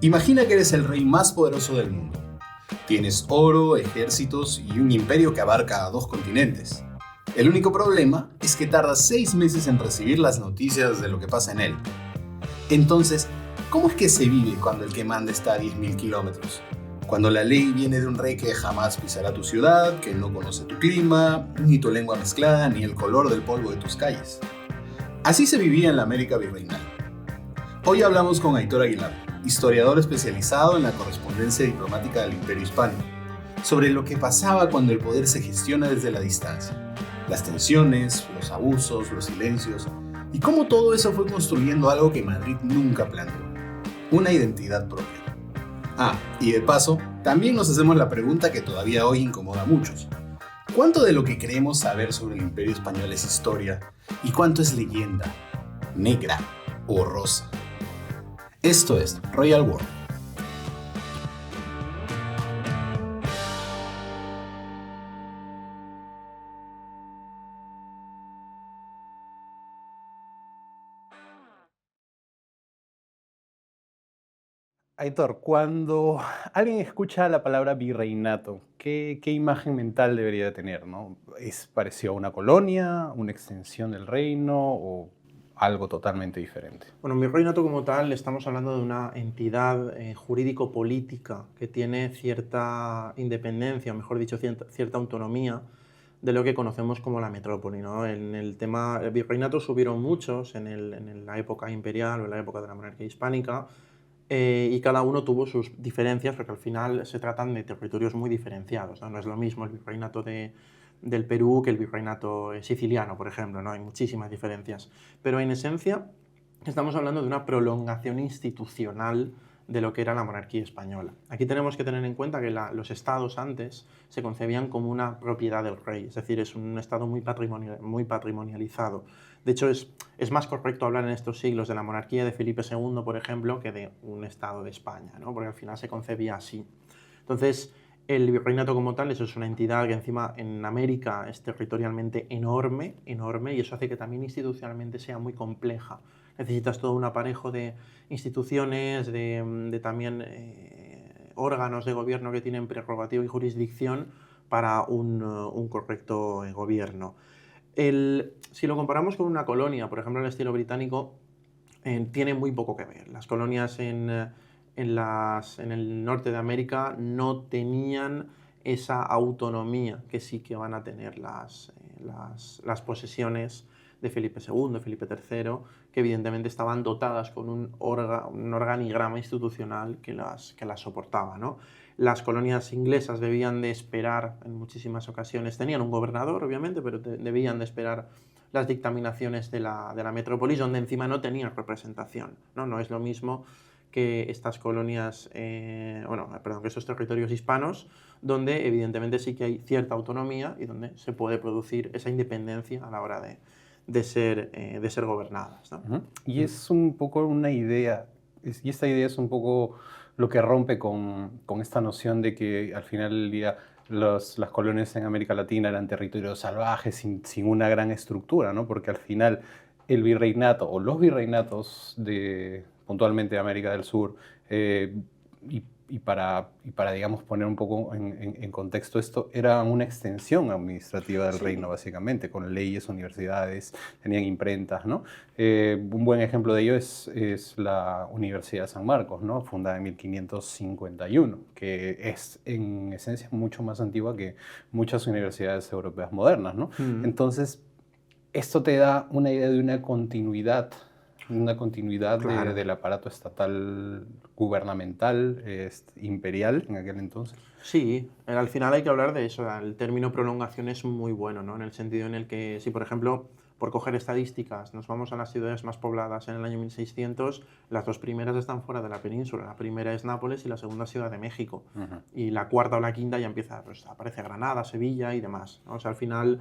Imagina que eres el rey más poderoso del mundo. Tienes oro, ejércitos y un imperio que abarca a 2 continentes. El único problema es que tardas 6 meses en recibir las noticias de lo que pasa en él. Entonces, ¿cómo es que se vive cuando el que manda está a 10.000 kilómetros? Cuando la ley viene de un rey que jamás pisará tu ciudad, que no conoce tu clima, ni tu lengua mezclada, ni el color del polvo de tus calles. Así se vivía en la América virreinal. Hoy hablamos con Aitor Aguilar, historiador especializado en la correspondencia diplomática del Imperio Hispánico, sobre lo que pasaba cuando el poder se gestiona desde la distancia, las tensiones, los abusos, los silencios, y cómo todo eso fue construyendo algo que Madrid nunca planeó, una identidad propia. Y de paso, también nos hacemos la pregunta que todavía hoy incomoda a muchos. ¿Cuánto de lo que creemos saber sobre el Imperio Español es historia y cuánto es leyenda, negra o rosa? Esto es Royal World. Aitor, cuando alguien escucha la palabra virreinato, ¿qué imagen mental debería tener, ¿no? ¿Es parecido a una colonia, una extensión del reino o algo totalmente diferente? Bueno, un virreinato como tal, estamos hablando de una entidad jurídico-política que tiene cierta independencia, o mejor dicho, cierta autonomía de lo que conocemos como la metrópoli, ¿no? En el tema virreinatos hubieron muchos en la época imperial o en la época de la monarquía hispánica, y cada uno tuvo sus diferencias porque al final se tratan de territorios muy diferenciados, ¿no? No es lo mismo el virreinato del Perú que el virreinato siciliano, por ejemplo, ¿no? Hay muchísimas diferencias. Pero en esencia estamos hablando de una prolongación institucional de lo que era la monarquía española. Aquí tenemos que tener en cuenta que los estados antes se concebían como una propiedad del rey, es decir, es un estado muy patrimonializado. De hecho, es más correcto hablar en estos siglos de la monarquía de Felipe II, por ejemplo, que de un estado de España, ¿no? Porque al final se concebía así. Entonces, el virreinato como tal, eso es una entidad que encima en América es territorialmente enorme, enorme, y eso hace que también institucionalmente sea muy compleja. Necesitas todo un aparejo de instituciones, de también órganos de gobierno que tienen prerrogativa y jurisdicción para un correcto gobierno. Si lo comparamos con una colonia, por ejemplo, el estilo británico, tiene muy poco que ver. Las colonias en el norte de América no tenían esa autonomía que sí que van a tener las posesiones de Felipe II, de Felipe III, que evidentemente estaban dotadas con un organigrama institucional que las soportaba, ¿no? Las colonias inglesas debían de esperar, en muchísimas ocasiones, tenían un gobernador, obviamente, pero debían de esperar las dictaminaciones de la metrópolis, donde encima no tenían representación, ¿no? No es lo mismo que estas colonias, que estos territorios hispanos, donde evidentemente sí que hay cierta autonomía y donde se puede producir esa independencia a la hora de ser gobernadas, ¿no? Y es un poco una idea, y esta idea es un poco lo que rompe con esta noción de que al final del día las colonias en América Latina eran territorios salvajes sin una gran estructura, ¿no? Porque al final el virreinato o los virreinatos puntualmente de América del Sur, y para, digamos, poner un poco en contexto esto, era una extensión administrativa del reino, básicamente, con leyes, universidades, tenían imprentas, ¿no? Un buen ejemplo de ello es la Universidad de San Marcos, ¿no? Fundada en 1551, que es en esencia mucho más antigua que muchas universidades europeas modernas, ¿no? Entonces, esto te da una idea de una continuidad Claro. del aparato estatal, gubernamental, imperial en aquel entonces. Sí, al final hay que hablar de eso. El término prolongación es muy bueno, ¿no? En el sentido en el que, si por ejemplo, por coger estadísticas, nos vamos a las ciudades más pobladas en el año 1600, las dos primeras están fuera de la península. La primera es Nápoles y la segunda Ciudad de México. Y la cuarta o la quinta ya empieza, pues aparece Granada, Sevilla y demás, ¿no? O sea, al final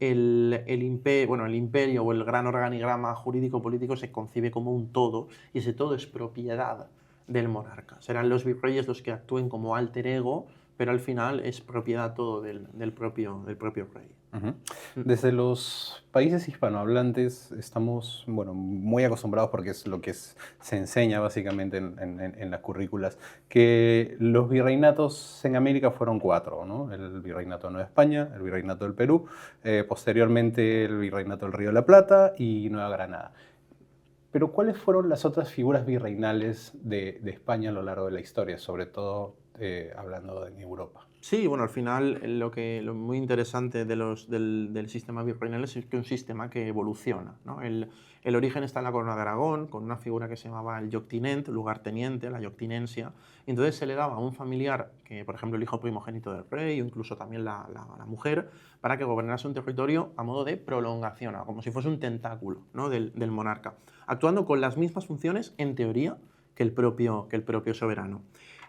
el imperio o el gran organigrama jurídico-político se concibe como un todo, y ese todo es propiedad del monarca. Serán los virreyes los que actúen como alter ego, pero al final es propiedad todo del propio rey. Ujú. Desde los países hispanohablantes estamos, bueno, muy acostumbrados porque es lo que se enseña básicamente en las currículas, que los virreinatos en América fueron cuatro, ¿no? El virreinato de Nueva España, el virreinato del Perú, posteriormente el virreinato del Río de la Plata y Nueva Granada. Pero ¿cuáles fueron las otras figuras virreinales de España a lo largo de la historia, sobre todo hablando de Europa? Sí, bueno, al final lo muy interesante del sistema virreinal es que es un sistema que evoluciona, ¿no? El origen está en la corona de Aragón, con una figura que se llamaba el lloctinent, lugarteniente, la lloctinensia. Y entonces se le daba a un familiar, que por ejemplo el hijo primogénito del rey, o incluso también la mujer, para que gobernase un territorio a modo de prolongación, como si fuese un tentáculo, ¿no? del monarca, actuando con las mismas funciones, en teoría, que el propio soberano.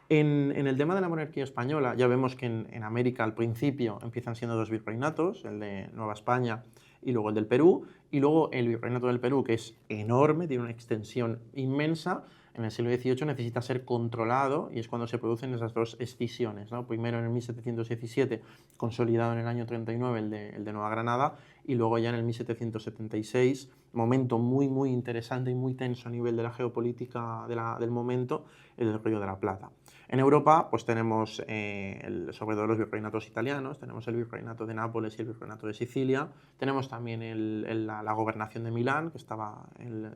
En el tema de la monarquía española, ya vemos que en América al principio empiezan siendo dos virreinatos, el de Nueva España y luego el del Perú, y luego el virreinato del Perú, que es enorme, tiene una extensión inmensa, en el siglo XVIII necesita ser controlado y es cuando se producen esas dos escisiones, ¿no? Primero en el 1717, consolidado en el año 39 el de Nueva Granada, y luego ya en el 1776, momento muy interesante y muy tenso a nivel de la geopolítica del momento, el del Río de la Plata. En Europa pues tenemos sobre todo los virreinatos italianos, tenemos el virreinato de Nápoles y el virreinato de Sicilia, tenemos también la gobernación de Milán, que estaba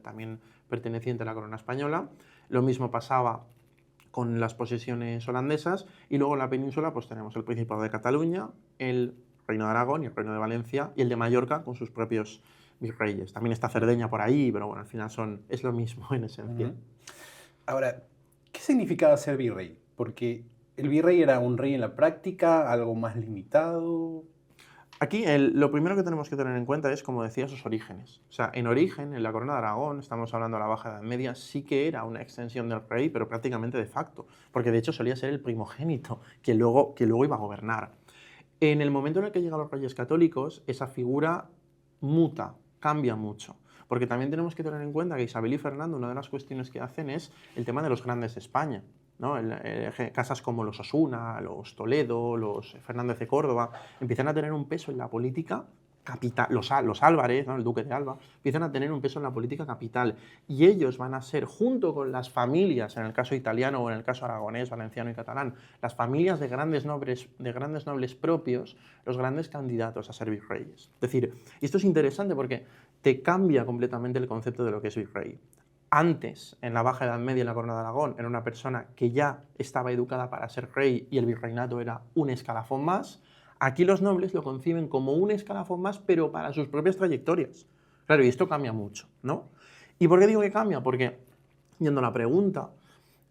también perteneciente a la corona española. Lo mismo pasaba con las posesiones holandesas, y luego en la península pues tenemos el Principado de Cataluña, el Reino de Aragón y el Reino de Valencia y el de Mallorca con sus propios virreyes. También está Cerdeña por ahí, pero bueno, al final es lo mismo en esencia. Ahora, ¿qué significaba ser virrey? Porque el virrey era un rey en la práctica, algo más limitado. Aquí lo primero que tenemos que tener en cuenta es, como decía, sus orígenes. O sea, en origen, en la corona de Aragón, estamos hablando de la Baja Edad Media, sí que era una extensión del rey, pero prácticamente de facto, porque de hecho solía ser el primogénito que luego iba a gobernar. En el momento en el que llegan los reyes católicos, esa figura muta, cambia mucho. Porque también tenemos que tener en cuenta que Isabel y Fernando, una de las cuestiones que hacen es el tema de los grandes de España, ¿no? Casas como los Osuna, los Toledo, los Fernández de Córdoba, empiezan a tener un peso en la política capital. Los Álvarez, ¿no? El duque de Alba, empiezan a tener un peso en la política capital. Y ellos van a ser, junto con las familias, en el caso italiano o en el caso aragonés, valenciano y catalán, las familias de grandes nobles propios, los grandes candidatos a ser virreyes. Es decir, y esto es interesante porque te cambia completamente el concepto de lo que es virrey. Antes, en la Baja Edad Media, en la Corona de Aragón, era una persona que ya estaba educada para ser rey y el virreinato era un escalafón más. Aquí los nobles lo conciben como un escalafón más, pero para sus propias trayectorias. Claro, y esto cambia mucho, ¿no? ¿Y por qué digo que cambia? Porque, yendo a la pregunta,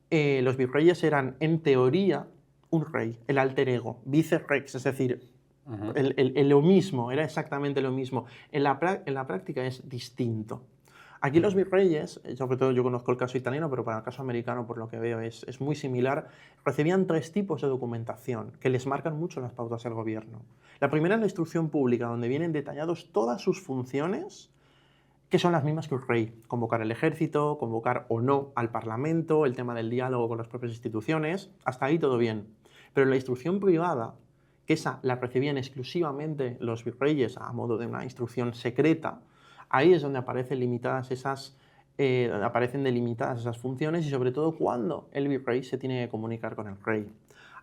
los virreyes eran, en teoría, un rey, el alter ego, vicerex, es decir, lo mismo, era exactamente lo mismo. En la práctica es distinto. Aquí los virreyes, sobre todo yo conozco el caso italiano, pero para el caso americano, por lo que veo, es muy similar, recibían tres tipos de documentación que les marcan mucho las pautas del gobierno. La primera es la instrucción pública, donde vienen detallados todas sus funciones, que son las mismas que un rey: convocar el ejército, convocar o no al parlamento, el tema del diálogo con las propias instituciones, hasta ahí todo bien. Pero la instrucción privada, que esa la recibían exclusivamente los virreyes a modo de una instrucción secreta, ahí es donde aparecen delimitadas esas funciones, y sobre todo cuando el virrey se tiene que comunicar con el rey.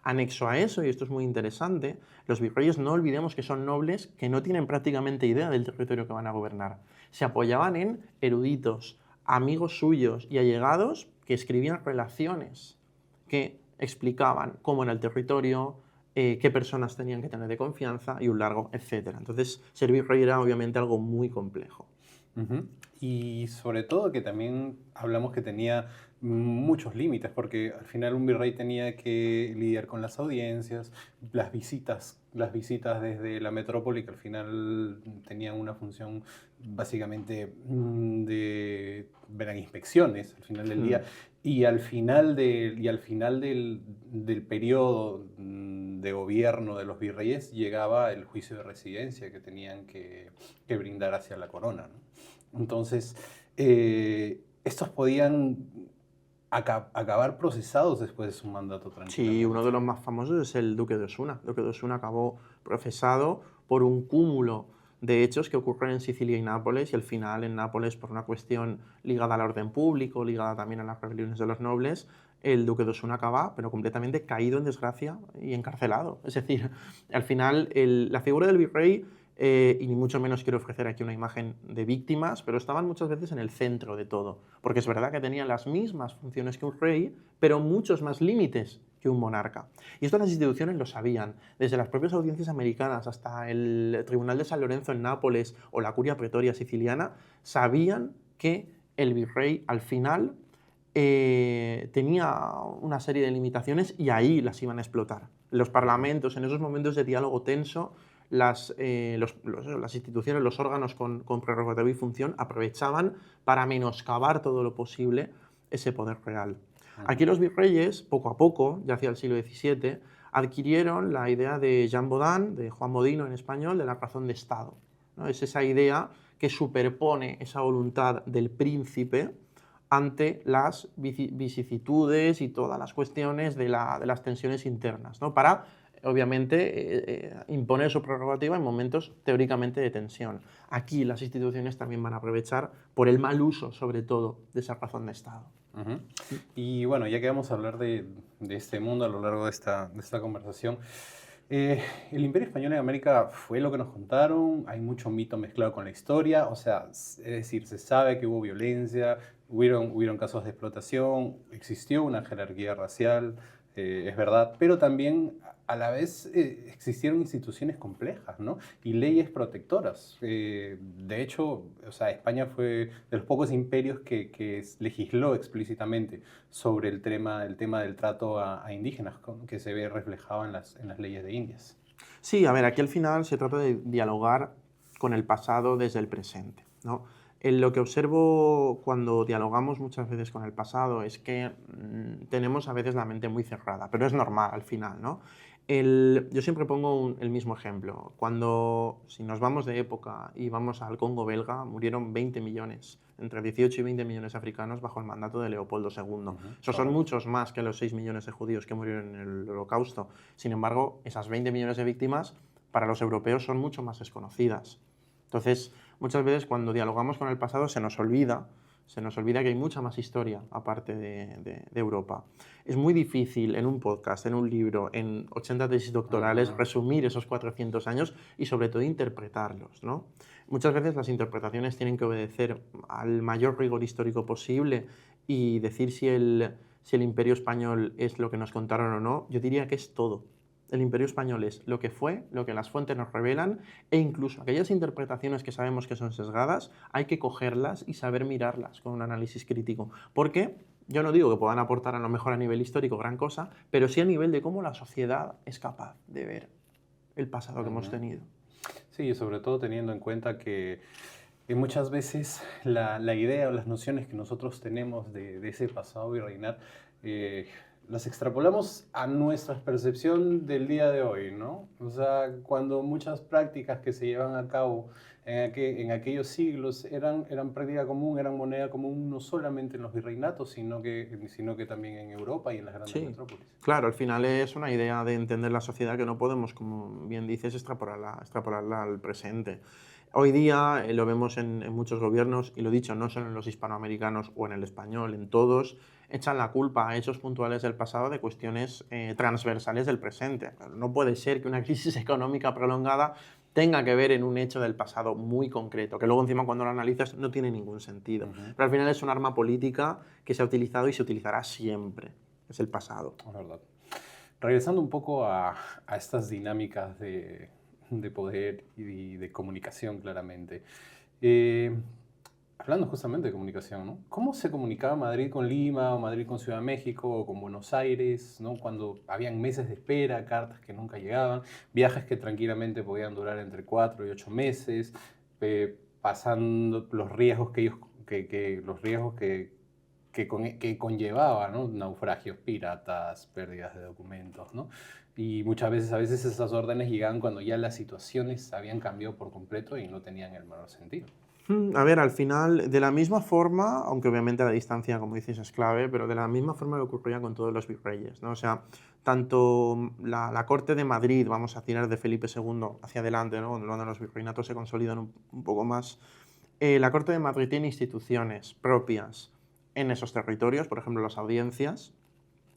Anexo a eso, y esto es muy interesante, los virreyes, no olvidemos que son nobles que no tienen prácticamente idea del territorio que van a gobernar. Se apoyaban en eruditos, amigos suyos y allegados que escribían relaciones que explicaban cómo era el territorio, qué personas tenían que tener de confianza y un largo etcétera. Entonces, ser virrey era obviamente algo muy complejo. Y sobre todo que también hablamos que tenía muchos límites, porque al final un virrey tenía que lidiar con las audiencias, las visitas desde la metrópoli, que al final tenían una función básicamente de ver inspecciones al final del día, y al final del periodo de gobierno de los virreyes llegaba el juicio de residencia que tenían que brindar hacia la corona, ¿no? Entonces, estos podían acabar procesados después de su mandato tranquilo. Sí, uno de los más famosos es el duque de Osuna. El duque de Osuna acabó procesado por un cúmulo de hechos que ocurren en Sicilia y Nápoles, y al final en Nápoles, por una cuestión ligada al orden público, ligada también a las rebeliones de los nobles, el duque de Osuna acaba, pero completamente caído en desgracia y encarcelado. Es decir, al final la figura del virrey, y ni mucho menos quiero ofrecer aquí una imagen de víctimas, pero estaban muchas veces en el centro de todo, porque es verdad que tenían las mismas funciones que un rey, pero muchos más límites que un monarca. Y esto las instituciones lo sabían, desde las propias audiencias americanas hasta el Tribunal de San Lorenzo en Nápoles o la Curia Pretoria siciliana, sabían que el virrey al final tenía una serie de limitaciones y ahí las iban a explotar. Los parlamentos, en esos momentos de diálogo tenso, las instituciones, los órganos con prerrogativa y función aprovechaban para menoscabar todo lo posible ese poder real. Aquí los virreyes, poco a poco, ya hacia el siglo XVII, adquirieron la idea de Jean Bodin, de Juan Bodino en español, de la razón de Estado, ¿no? Es esa idea que superpone esa voluntad del príncipe ante las vicisitudes y todas las cuestiones de las tensiones internas, ¿no? Para, obviamente, imponer su prerrogativa en momentos teóricamente de tensión. Aquí las instituciones también van a aprovechar por el mal uso, sobre todo, de esa razón de Estado. Uh-huh. Y bueno, ya que vamos a hablar de este mundo a lo largo de esta conversación, el Imperio Español en América fue lo que nos contaron, hay mucho mito mezclado con la historia, o sea, es decir, se sabe que hubo violencia, hubieron casos de explotación, existió una jerarquía racial, es verdad, pero también a la vez existieron instituciones complejas, ¿no? Y leyes protectoras. De hecho, o sea, España fue de los pocos imperios que legisló explícitamente sobre el tema del trato a indígenas, que se ve reflejado en las leyes de Indias. Sí, a ver, aquí al final se trata de dialogar con el pasado desde el presente, ¿no? Lo que observo cuando dialogamos muchas veces con el pasado es que tenemos a veces la mente muy cerrada, pero es normal al final, ¿no? Yo siempre pongo el mismo ejemplo. Si nos vamos de época y vamos al Congo belga, murieron 20 millones, entre 18 y 20 millones de africanos bajo el mandato de Leopoldo II. Uh-huh. Esos son muchos más que los 6 millones de judíos que murieron en el Holocausto. Sin embargo, esas 20 millones de víctimas para los europeos son mucho más desconocidas. Entonces, muchas veces cuando dialogamos con el pasado se nos olvida que hay mucha más historia aparte de Europa. Es muy difícil en un podcast, en un libro, en 80 tesis doctorales, resumir esos 400 años y sobre todo interpretarlos, ¿no? Muchas veces las interpretaciones tienen que obedecer al mayor rigor histórico posible y decir si el Imperio Español es lo que nos contaron o no. Yo diría que es todo. El Imperio Español es lo que fue, lo que las fuentes nos revelan, e incluso aquellas interpretaciones que sabemos que son sesgadas, hay que cogerlas y saber mirarlas con un análisis crítico. Porque yo no digo que puedan aportar a lo mejor a nivel histórico gran cosa, pero sí a nivel de cómo la sociedad es capaz de ver el pasado que hemos tenido. Sí, sobre todo teniendo en cuenta que muchas veces la idea o las nociones que nosotros tenemos de ese pasado virreinal las extrapolamos a nuestra percepción del día de hoy, ¿no? O sea, cuando muchas prácticas que se llevan a cabo en aquellos siglos eran práctica común, eran moneda común, no solamente en los virreinatos, sino que también en Europa y en las grandes metrópolis. Claro, al final es una idea de entender la sociedad que no podemos, como bien dices, extrapolarla al presente. Hoy día lo vemos en muchos gobiernos, y lo dicho, no solo en los hispanoamericanos o en el español, en todos, echan la culpa a hechos puntuales del pasado de cuestiones transversales del presente. No puede ser que una crisis económica prolongada tenga que ver en un hecho del pasado muy concreto, que luego encima cuando lo analizas no tiene ningún sentido. Pero al final es un arma política que se ha utilizado y se utilizará siempre. Es el pasado. Es verdad. Regresando un poco a estas dinámicas de poder y de comunicación, claramente. Hablando justamente de comunicación, ¿no? ¿Cómo se comunicaba Madrid con Lima, o Madrid con Ciudad de México, o con Buenos Aires, ¿no? Cuando habían meses de espera, cartas que nunca llegaban, viajes que tranquilamente podían durar entre 4 y 8 meses, pasando los riesgos que conllevaba, ¿no? Naufragios, piratas, pérdidas de documentos, ¿no? Y muchas veces, a veces esas órdenes llegaban cuando ya las situaciones habían cambiado por completo y no tenían el menor sentido. A ver, al final, de la misma forma, aunque obviamente la distancia, como dices, es clave, pero de la misma forma que ocurría con todos los virreyes, ¿no? O sea, tanto la corte de Madrid, vamos a tirar de Felipe II hacia adelante, ¿no? Cuando los virreinatos se consolidan un poco más, la corte de Madrid tiene instituciones propias en esos territorios, por ejemplo, las audiencias,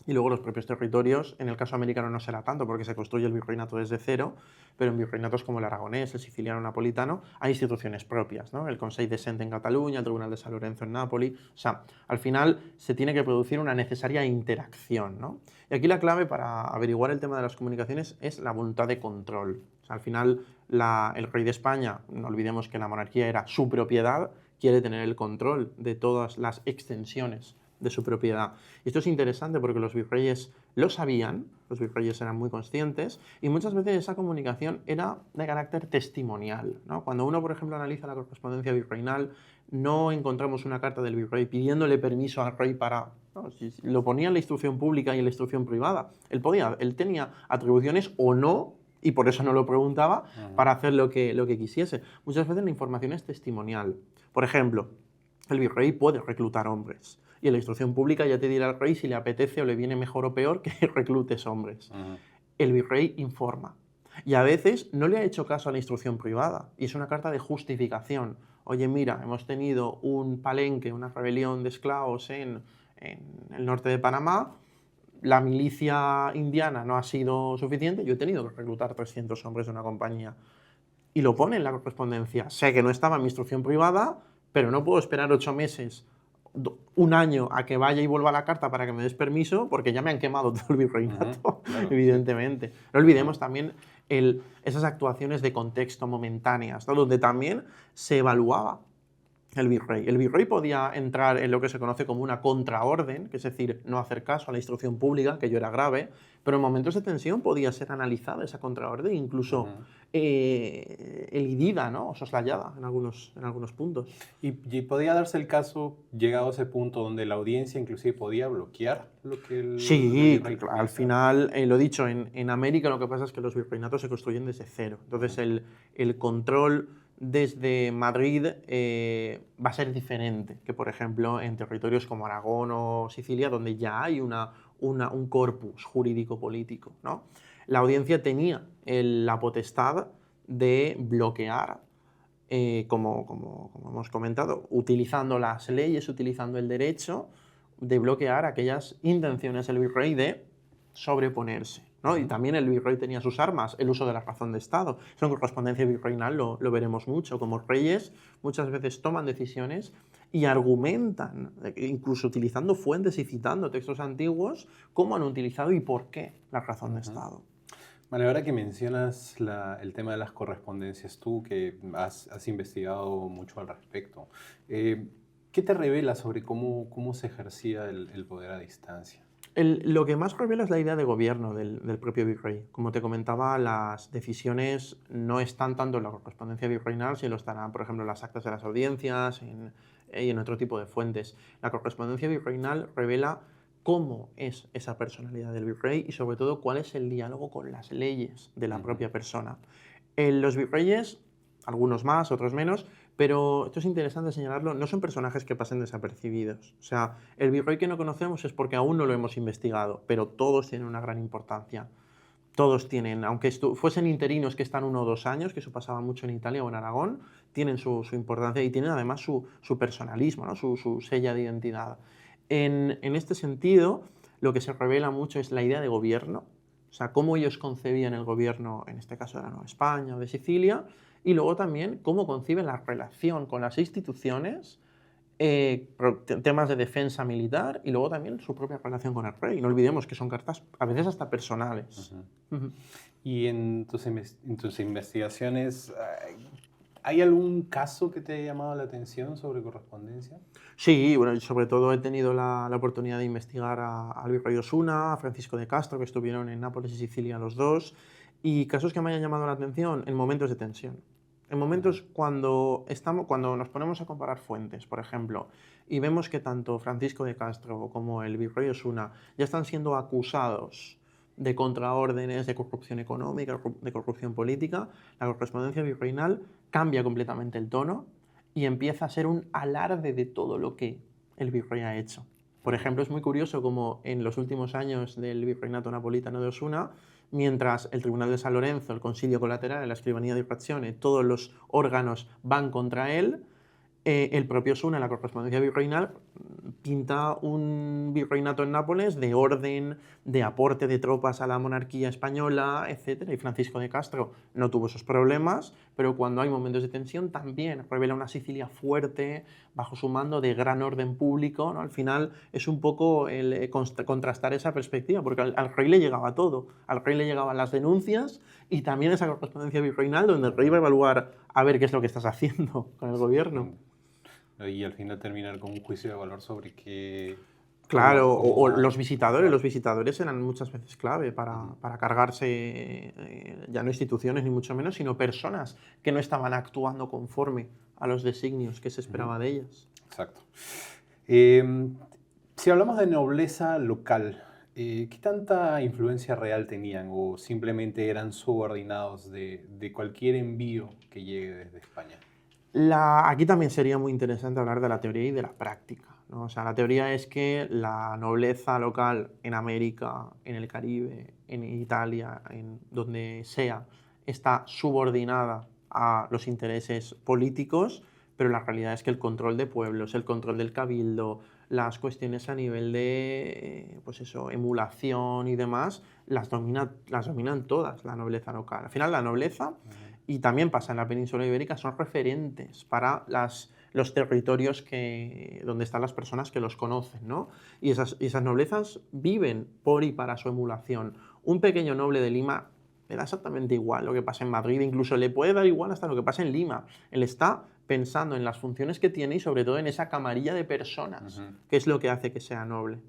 y luego los propios territorios. En el caso americano no será tanto porque se construye el virreinato desde cero, pero en virreinatos como el aragonés, el siciliano, napolitano, hay instituciones propias, ¿no? El Consell de Cent en Cataluña, el Tribunal de San Lorenzo en Nápoli. O sea, al final se tiene que producir una necesaria interacción, ¿no? Y aquí la clave para averiguar el tema de las comunicaciones es la voluntad de control. O sea, al final el rey de España, no olvidemos que la monarquía era su propiedad, quiere tener el control de todas las extensiones de su propiedad. Y esto es interesante porque los virreyes lo sabían, los virreyes eran muy conscientes y muchas veces esa comunicación era de carácter testimonial, ¿no? Cuando uno, por ejemplo, analiza la correspondencia virreinal, no encontramos una carta del virrey pidiéndole permiso al rey para... ¿no? Si lo ponía en la instrucción pública y en la instrucción privada. Él tenía atribuciones o no, y por eso no lo preguntaba, para hacer lo que quisiese. Muchas veces la información es testimonial. Por ejemplo, el virrey puede reclutar hombres. Y en la instrucción pública ya te dirá el rey si le apetece o le viene mejor o peor que reclutes hombres. El virrey informa. Y a veces no le ha hecho caso a la instrucción privada. Y es una carta de justificación. Oye, mira, hemos tenido un palenque, una rebelión de esclavos en el norte de Panamá. La milicia indiana no ha sido suficiente. Yo he tenido que reclutar 300 hombres de una compañía. Y lo pone en la correspondencia. Sé que no estaba en mi instrucción privada, pero no puedo esperar 8 meses, un año a que vaya y vuelva la carta para que me des permiso, porque ya me han quemado todo el virreinato, claro, evidentemente. Sí. No olvidemos también esas actuaciones de contexto momentáneas, ¿no? Donde también se evaluaba el virrey. El virrey podía entrar en lo que se conoce como una contraorden, que es decir, no hacer caso a la instrucción pública, que ello era grave, pero en momentos de tensión podía ser analizada esa contraorden, incluso elidida, ¿no? O soslayada en algunos puntos. Y podía darse el caso, llegado a ese punto, donde la audiencia inclusive podía bloquear lo que el virrey al final, lo dicho, en América lo que pasa es que los virreinatos se construyen desde cero. Entonces el control desde Madrid va a ser diferente que, por ejemplo, en territorios como Aragón o Sicilia, donde ya hay un corpus jurídico-político, ¿no? La audiencia tenía la potestad de bloquear, como hemos comentado, utilizando las leyes, utilizando el derecho, de bloquear aquellas intenciones del virrey de sobreponerse, ¿no? Y también el virrey tenía sus armas, el uso de la razón de Estado. Eso en correspondencia virreinal lo veremos mucho. Como reyes muchas veces toman decisiones y argumentan, incluso utilizando fuentes y citando textos antiguos, cómo han utilizado y por qué la razón de Estado. Vale, ahora que mencionas el tema de las correspondencias, tú que has investigado mucho al respecto, ¿qué te revela sobre cómo se ejercía el poder a distancia? Lo que más revela es la idea de gobierno del propio virrey. Como te comentaba, las decisiones no están tanto en la correspondencia virreinal, sino estarán, por ejemplo, en las actas de las audiencias y en otro tipo de fuentes. La correspondencia virreinal revela cómo es esa personalidad del virrey y, sobre todo, cuál es el diálogo con las leyes de la propia persona. Los virreyes, algunos más, otros menos, pero esto es interesante señalarlo, no son personajes que pasen desapercibidos. O sea, el virrey que no conocemos es porque aún no lo hemos investigado, pero todos tienen una gran importancia. Todos tienen, aunque fuesen interinos que están 1 o 2 años, que eso pasaba mucho en Italia o en Aragón, tienen su importancia y tienen además su personalismo, ¿no? su sella de identidad. En este sentido, lo que se revela mucho es la idea de gobierno, o sea, cómo ellos concebían el gobierno, en este caso de la Nueva España o de Sicilia, y luego también cómo conciben la relación con las instituciones, temas de defensa militar y luego también su propia relación con el rey. No olvidemos que son cartas a veces hasta personales. Y en tus investigaciones, ¿hay algún caso que te haya llamado la atención sobre correspondencia? Sí, bueno, sobre todo he tenido la oportunidad de investigar al virrey Osuna, a Francisco de Castro, que estuvieron en Nápoles y Sicilia los dos, y casos que me hayan llamado la atención en momentos de tensión. En momentos cuando nos ponemos a comparar fuentes, por ejemplo, y vemos que tanto Francisco de Castro como el virrey Osuna ya están siendo acusados de contraórdenes, de corrupción económica, de corrupción política, la correspondencia virreinal cambia completamente el tono y empieza a ser un alarde de todo lo que el virrey ha hecho. Por ejemplo, es muy curioso como en los últimos años del virreinato napolitano de Osuna, mientras el Tribunal de San Lorenzo, el Concilio Colateral, la Escribanía di Frazione, todos los órganos van contra él, el propio Osuna, en la correspondencia virreinal, pinta un virreinato en Nápoles de orden, de aporte de tropas a la monarquía española, etc. Y Francisco de Castro no tuvo esos problemas, pero cuando hay momentos de tensión también revela una Sicilia fuerte, bajo su mando, de gran orden público, ¿no? Al final es un poco el contrastar esa perspectiva, porque al rey le llegaba todo. Al rey le llegaban las denuncias y también esa correspondencia virreinal donde el rey va a evaluar a ver qué es lo que estás haciendo con el gobierno. Y al final terminar con un juicio de valor sobre qué... Claro, o los visitadores eran muchas veces clave para cargarse ya no instituciones ni mucho menos, sino personas que no estaban actuando conforme a los designios que se esperaba de ellas. Exacto. Si hablamos de nobleza local, ¿qué tanta influencia real tenían o simplemente eran subordinados de cualquier envío que llegue desde España? Aquí también sería muy interesante hablar de la teoría y de la práctica, ¿no? O sea, la teoría es que la nobleza local en América, en el Caribe, en Italia, en donde sea, está subordinada a los intereses políticos, pero la realidad es que el control de pueblos, el control del cabildo, las cuestiones a nivel de pues eso, emulación y demás, las dominan todas la nobleza local. Al final la nobleza, y también pasa en la península ibérica, son referentes para los territorios donde están las personas que los conocen, ¿no? Y esas noblezas viven por y para su emulación. Un pequeño noble de Lima le da exactamente igual lo que pasa en Madrid, incluso le puede dar igual hasta lo que pasa en Lima. Él está pensando en las funciones que tiene y sobre todo en esa camarilla de personas, que es lo que hace que sea noble.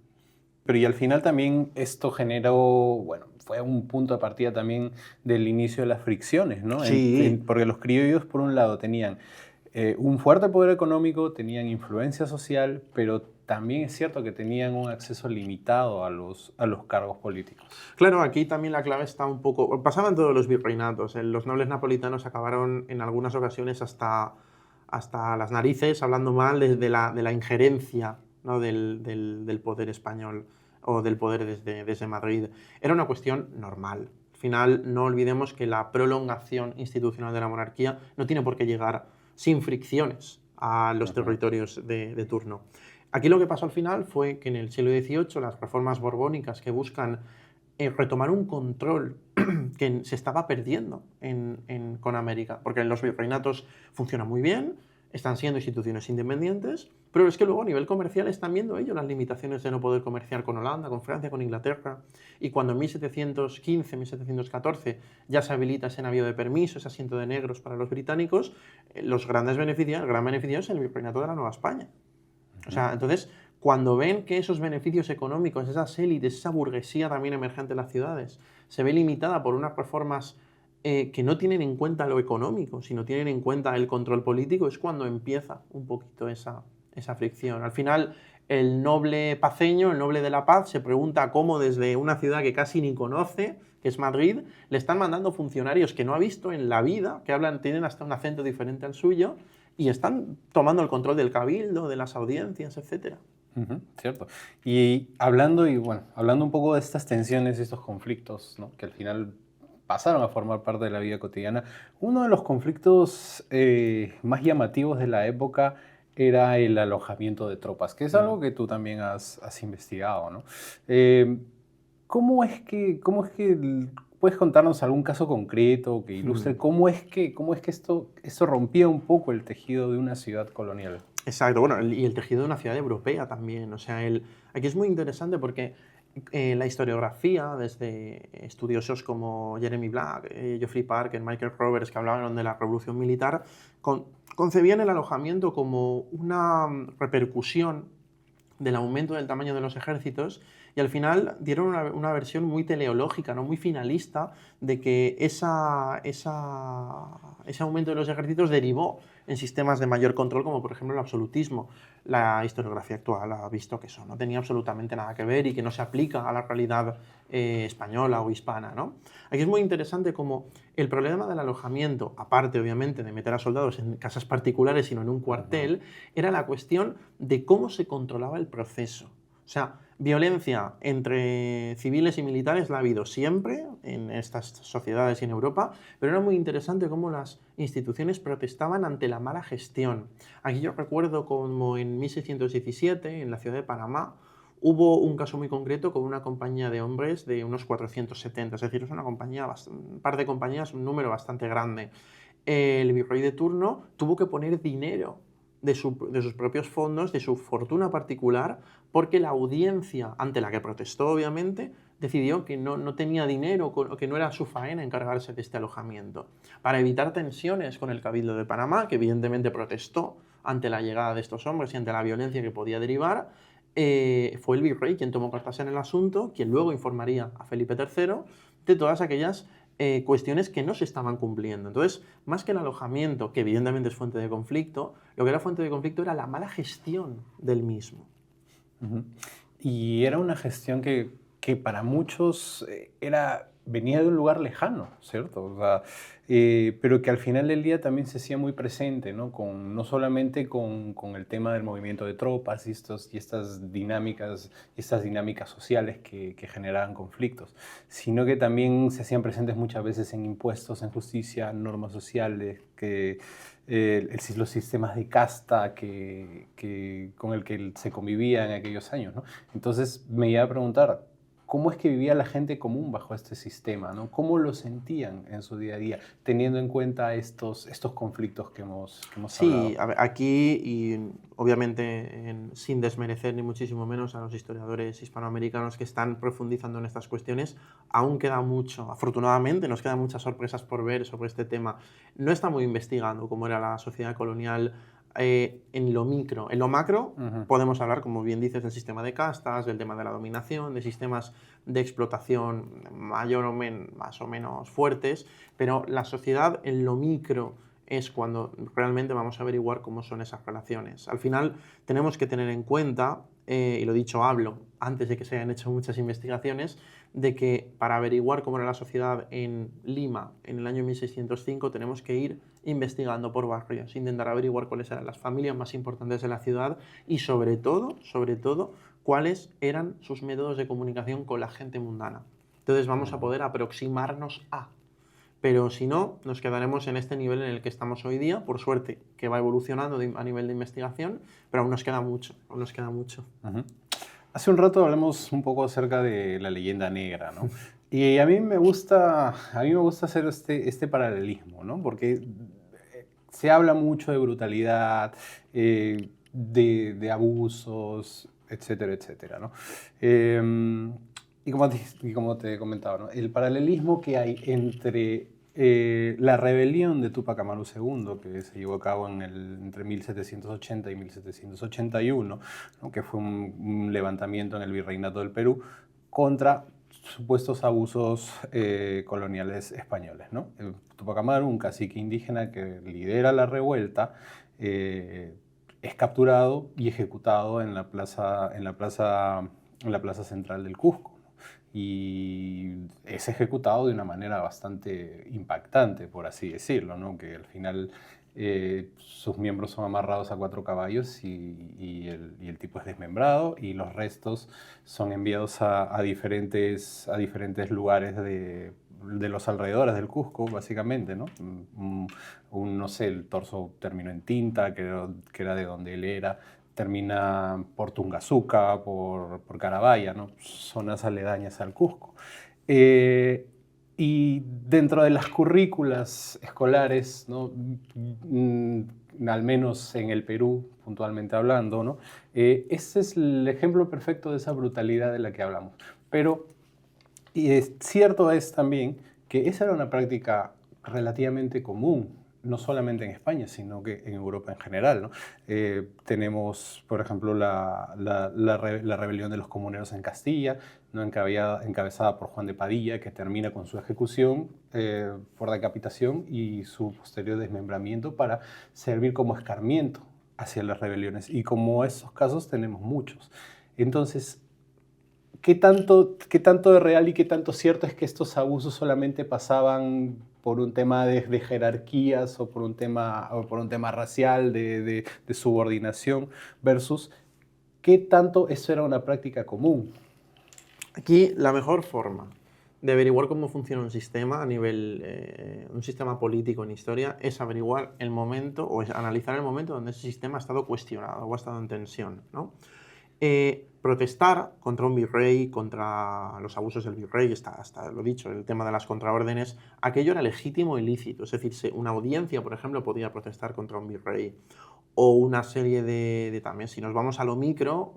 Pero y al final también esto generó, bueno, fue un punto de partida también del inicio de las fricciones, ¿no? Sí. Porque los criollos, por un lado, tenían un fuerte poder económico, tenían influencia social, pero también es cierto que tenían un acceso limitado a los cargos políticos. Claro, aquí también la clave está un poco... Pasaban todos los virreinatos. Los nobles napolitanos acabaron en algunas ocasiones hasta las narices hablando mal de la injerencia, ¿no? del poder español o del poder desde Madrid. Era una cuestión normal. Al final, no olvidemos que la prolongación institucional de la monarquía no tiene por qué llegar sin fricciones a los territorios de turno. Aquí lo que pasó al final fue que en el siglo XVIII las reformas borbónicas que buscan retomar un control que se estaba perdiendo con América, porque los virreinatos funcionan muy bien, están siendo instituciones independientes, pero es que luego a nivel comercial están viendo ellos las limitaciones de no poder comerciar con Holanda, con Francia, con Inglaterra, y cuando en 1715, 1714 ya se habilita ese navío de permiso, ese asiento de negros para los británicos, el gran beneficio es el virreinato de la Nueva España. O sea, entonces, cuando ven que esos beneficios económicos, esas élites, esa burguesía también emergente en las ciudades, se ve limitada por unas reformas que no tienen en cuenta lo económico, sino tienen en cuenta el control político, es cuando empieza un poquito esa fricción. Al final, el noble paceño, el noble de la paz, se pregunta cómo desde una ciudad que casi ni conoce, que es Madrid, le están mandando funcionarios que no ha visto en la vida, que tienen hasta un acento diferente al suyo, y están tomando el control del cabildo, de las audiencias, etc. Cierto. Y hablando un poco de estas tensiones y estos conflictos, ¿no? Que al final pasaron a formar parte de la vida cotidiana, uno de los conflictos más llamativos de la época era el alojamiento de tropas, que es algo que tú también has investigado, ¿no? ¿Cómo es que puedes contarnos algún caso concreto que ilustre cómo es que esto rompía un poco el tejido de una ciudad colonial? Exacto, bueno, y el tejido de una ciudad europea también. O sea, aquí es muy interesante porque la historiografía, desde estudiosos como Jeremy Black, Geoffrey Parker, Michael Roberts, que hablaban de la revolución militar, concebían el alojamiento como una repercusión del aumento del tamaño de los ejércitos y al final dieron una versión muy teleológica, ¿no? Muy finalista, de que ese aumento de los ejércitos derivó en sistemas de mayor control, como por ejemplo el absolutismo. La historiografía actual ha visto que eso no tenía absolutamente nada que ver y que no se aplica a la realidad española o hispana, ¿no? Aquí es muy interesante como el problema del alojamiento, aparte obviamente de meter a soldados en casas particulares, sino en un cuartel, era la cuestión de cómo se controlaba el proceso. O sea, violencia entre civiles y militares la ha habido siempre en estas sociedades y en Europa, pero era muy interesante cómo las instituciones protestaban ante la mala gestión. Aquí yo recuerdo como en 1617, en la ciudad de Panamá, hubo un caso muy concreto con una compañía de hombres de unos 470, es decir, es una compañía, un par de compañías, un número bastante grande. El virrey de turno tuvo que poner dinero de sus propios fondos, de su fortuna particular, porque la audiencia, ante la que protestó obviamente, decidió que no tenía dinero o que no era su faena encargarse de este alojamiento. Para evitar tensiones con el Cabildo de Panamá, que evidentemente protestó ante la llegada de estos hombres y ante la violencia que podía derivar, fue el virrey quien tomó cartas en el asunto, quien luego informaría a Felipe III de todas aquellas cuestiones que no se estaban cumpliendo. Entonces, más que el alojamiento, que evidentemente es fuente de conflicto, lo que era fuente de conflicto era la mala gestión del mismo. Y era una gestión que para muchos venía de un lugar lejano, ¿cierto? O sea, pero que al final del día también se hacía muy presente, ¿no? No solamente con el tema del movimiento de tropas y estas dinámicas sociales que generaban conflictos, sino que también se hacían presentes muchas veces en impuestos, en justicia, normas sociales, los sistemas de casta con el que se convivía en aquellos años, ¿no? Entonces me iba a preguntar, ¿cómo es que vivía la gente común bajo este sistema, ¿no? ¿Cómo lo sentían en su día a día, teniendo en cuenta estos conflictos que hemos hablado? Sí, aquí, y obviamente sin desmerecer ni muchísimo menos a los historiadores hispanoamericanos que están profundizando en estas cuestiones, aún queda mucho. Afortunadamente nos quedan muchas sorpresas por ver sobre este tema. No estamos investigando cómo era la sociedad colonial en lo micro. En lo macro podemos hablar, como bien dices, del sistema de castas, del tema de la dominación, de sistemas de explotación más o menos fuertes, pero la sociedad en lo micro es cuando realmente vamos a averiguar cómo son esas relaciones. Al final tenemos que tener en cuenta, y lo dicho hablo antes de que se hayan hecho muchas investigaciones, de que para averiguar cómo era la sociedad en Lima en el año 1605 tenemos que ir investigando por barrios, intentar averiguar cuáles eran las familias más importantes de la ciudad y sobre todo, cuáles eran sus métodos de comunicación con la gente mundana. Entonces vamos a poder aproximarnos a... Pero si no, nos quedaremos en este nivel en el que estamos hoy día, por suerte, que va evolucionando a nivel de investigación, pero aún nos queda mucho, Hace un rato hablamos un poco acerca de la leyenda negra, ¿no? Y a mí me gusta hacer este paralelismo, ¿no? Porque se habla mucho de brutalidad, de abusos, etcétera, etcétera, ¿no? Y como te he comentado, ¿no? El paralelismo que hay entre la rebelión de Túpac Amaru II, que se llevó a cabo entre 1780 y 1781, ¿no? Que fue un levantamiento en el virreinato del Perú contra supuestos abusos coloniales españoles, ¿no? Túpac Amaru, un cacique indígena que lidera la revuelta, es capturado y ejecutado en la plaza central del Cusco. Y es ejecutado de una manera bastante impactante, por así decirlo, ¿no? Que al final sus miembros son amarrados a 4 caballos y el tipo es desmembrado y los restos son enviados a diferentes lugares de los alrededores del Cusco, básicamente, ¿no? No sé, el torso terminó en Tinta, que era de donde él era. Termina por Tungazuca, por Carabaya, ¿no? Zonas aledañas al Cusco. Y dentro de las currículas escolares, ¿no? Al menos en el Perú, puntualmente hablando, ¿no? Ese es el ejemplo perfecto de esa brutalidad de la que hablamos. Pero cierto es también que esa era una práctica relativamente común no solamente en España, sino que en Europa en general, ¿no? Tenemos, por ejemplo, la rebelión de los comuneros en Castilla, ¿no? Encabezada por Juan de Padilla, que termina con su ejecución por decapitación y su posterior desmembramiento para servir como escarmiento hacia las rebeliones. Y como esos casos tenemos muchos. Entonces, ¿qué tanto de real y qué tanto cierto es que estos abusos solamente pasaban por un tema de jerarquías o por un tema racial, de subordinación, versus qué tanto eso era una práctica común? Aquí la mejor forma de averiguar cómo funciona un sistema a nivel, un sistema político en historia, es averiguar el momento o es analizar el momento donde ese sistema ha estado cuestionado o ha estado en tensión, ¿no? Protestar contra un virrey, contra los abusos del virrey, hasta lo dicho, el tema de las contraórdenes, aquello era legítimo y lícito. Es decir, una audiencia, por ejemplo, podía protestar contra un virrey. O una serie también, si nos vamos a lo micro,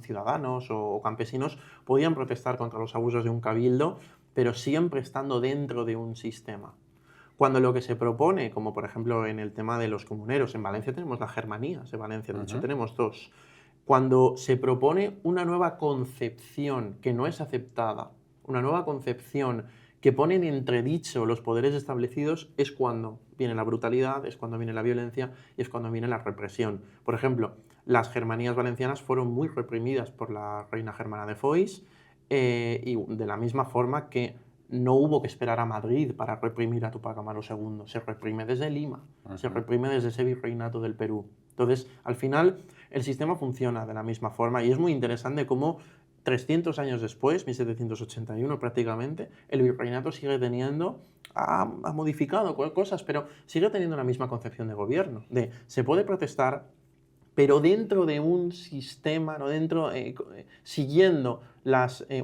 ciudadanos o campesinos podían protestar contra los abusos de un cabildo, pero siempre estando dentro de un sistema. Cuando lo que se propone, como por ejemplo en el tema de los comuneros, en Valencia tenemos las Germanías de Valencia, de hecho tenemos dos. Cuando se propone una nueva concepción que no es aceptada, una nueva concepción que pone en entredicho los poderes establecidos, es cuando viene la brutalidad, es cuando viene la violencia y es cuando viene la represión. Por ejemplo, las Germanías valencianas fueron muy reprimidas por la reina germana de Foix y de la misma forma que no hubo que esperar a Madrid para reprimir a Tupac Amaru II. Se reprime desde Lima, se reprime desde ese virreinato del Perú. Entonces, al final, el sistema funciona de la misma forma y es muy interesante cómo 300 años después, 1781 prácticamente, el virreinato sigue teniendo, ha modificado cosas, pero sigue teniendo la misma concepción de gobierno. Se puede protestar, pero dentro de un sistema, ¿no? Siguiendo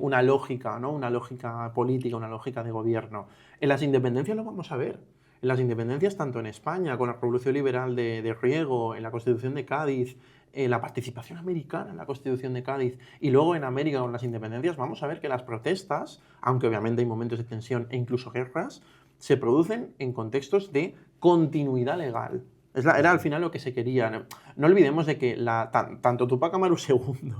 una lógica, ¿no? Una lógica política, una lógica de gobierno. En las independencias lo vamos a ver. En las independencias, tanto en España, con la Revolución Liberal de Riego, en la Constitución de Cádiz, la participación americana en la Constitución de Cádiz y luego en América con las independencias, vamos a ver que las protestas, aunque obviamente hay momentos de tensión e incluso guerras, se producen en contextos de continuidad legal. Era al final lo que se quería. No olvidemos de que tanto Tupac Amaru II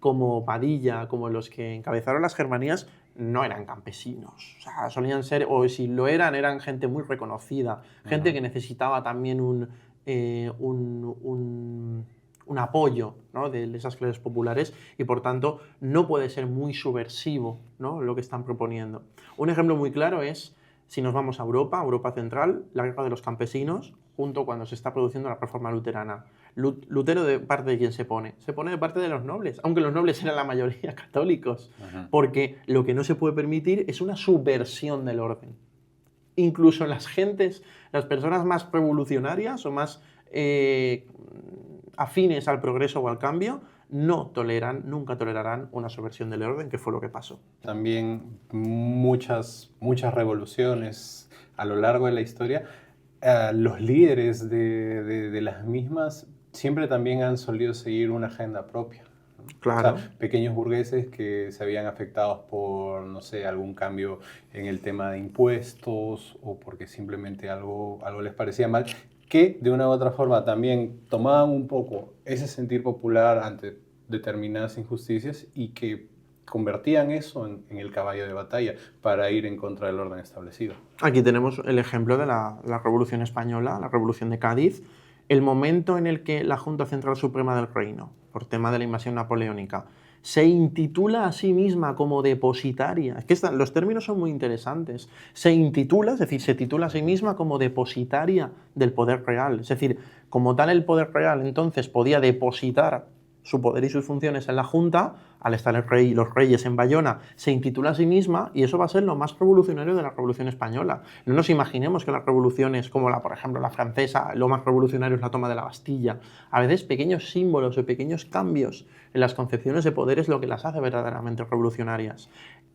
como Padilla, como los que encabezaron las Germanías, no eran campesinos. O sea, solían ser, o si lo eran gente muy reconocida, gente que necesitaba también un apoyo, ¿no? de esas clases populares y por tanto no puede ser muy subversivo, ¿no? lo que están proponiendo. Un ejemplo muy claro es, si nos vamos a Europa Central, la guerra de los campesinos, junto cuando se está produciendo la reforma luterana. Lutero, ¿de parte de quién se pone? Se pone de parte de los nobles, aunque los nobles eran la mayoría católicos, porque lo que no se puede permitir es una subversión del orden. Incluso las personas más revolucionarias o más afines al progreso o al cambio, nunca tolerarán una subversión del orden, que fue lo que pasó. También muchas revoluciones a lo largo de la historia, los líderes de las mismas siempre también han solido seguir una agenda propia. Claro. O sea, pequeños burgueses que se habían afectados por, no sé, algún cambio en el tema de impuestos o porque simplemente algo les parecía mal, que de una u otra forma también tomaban un poco ese sentir popular ante determinadas injusticias y que convertían eso en el caballo de batalla para ir en contra del orden establecido. Aquí tenemos el ejemplo de la Revolución Española, la Revolución de Cádiz, el momento en el que la Junta Central Suprema del Reino, por tema de la invasión napoleónica, se intitula a sí misma como depositaria. Es que los términos son muy interesantes. Se intitula, es decir, se titula a sí misma como depositaria del poder real. Es decir, como tal el poder real entonces podía depositar su poder y sus funciones en la Junta, al estar los reyes en Bayona, se intitula a sí misma y eso va a ser lo más revolucionario de la Revolución Española. No nos imaginemos que las revoluciones como por ejemplo, la francesa, lo más revolucionario es la toma de la Bastilla. A veces pequeños símbolos o pequeños cambios en las concepciones de poder es lo que las hace verdaderamente revolucionarias,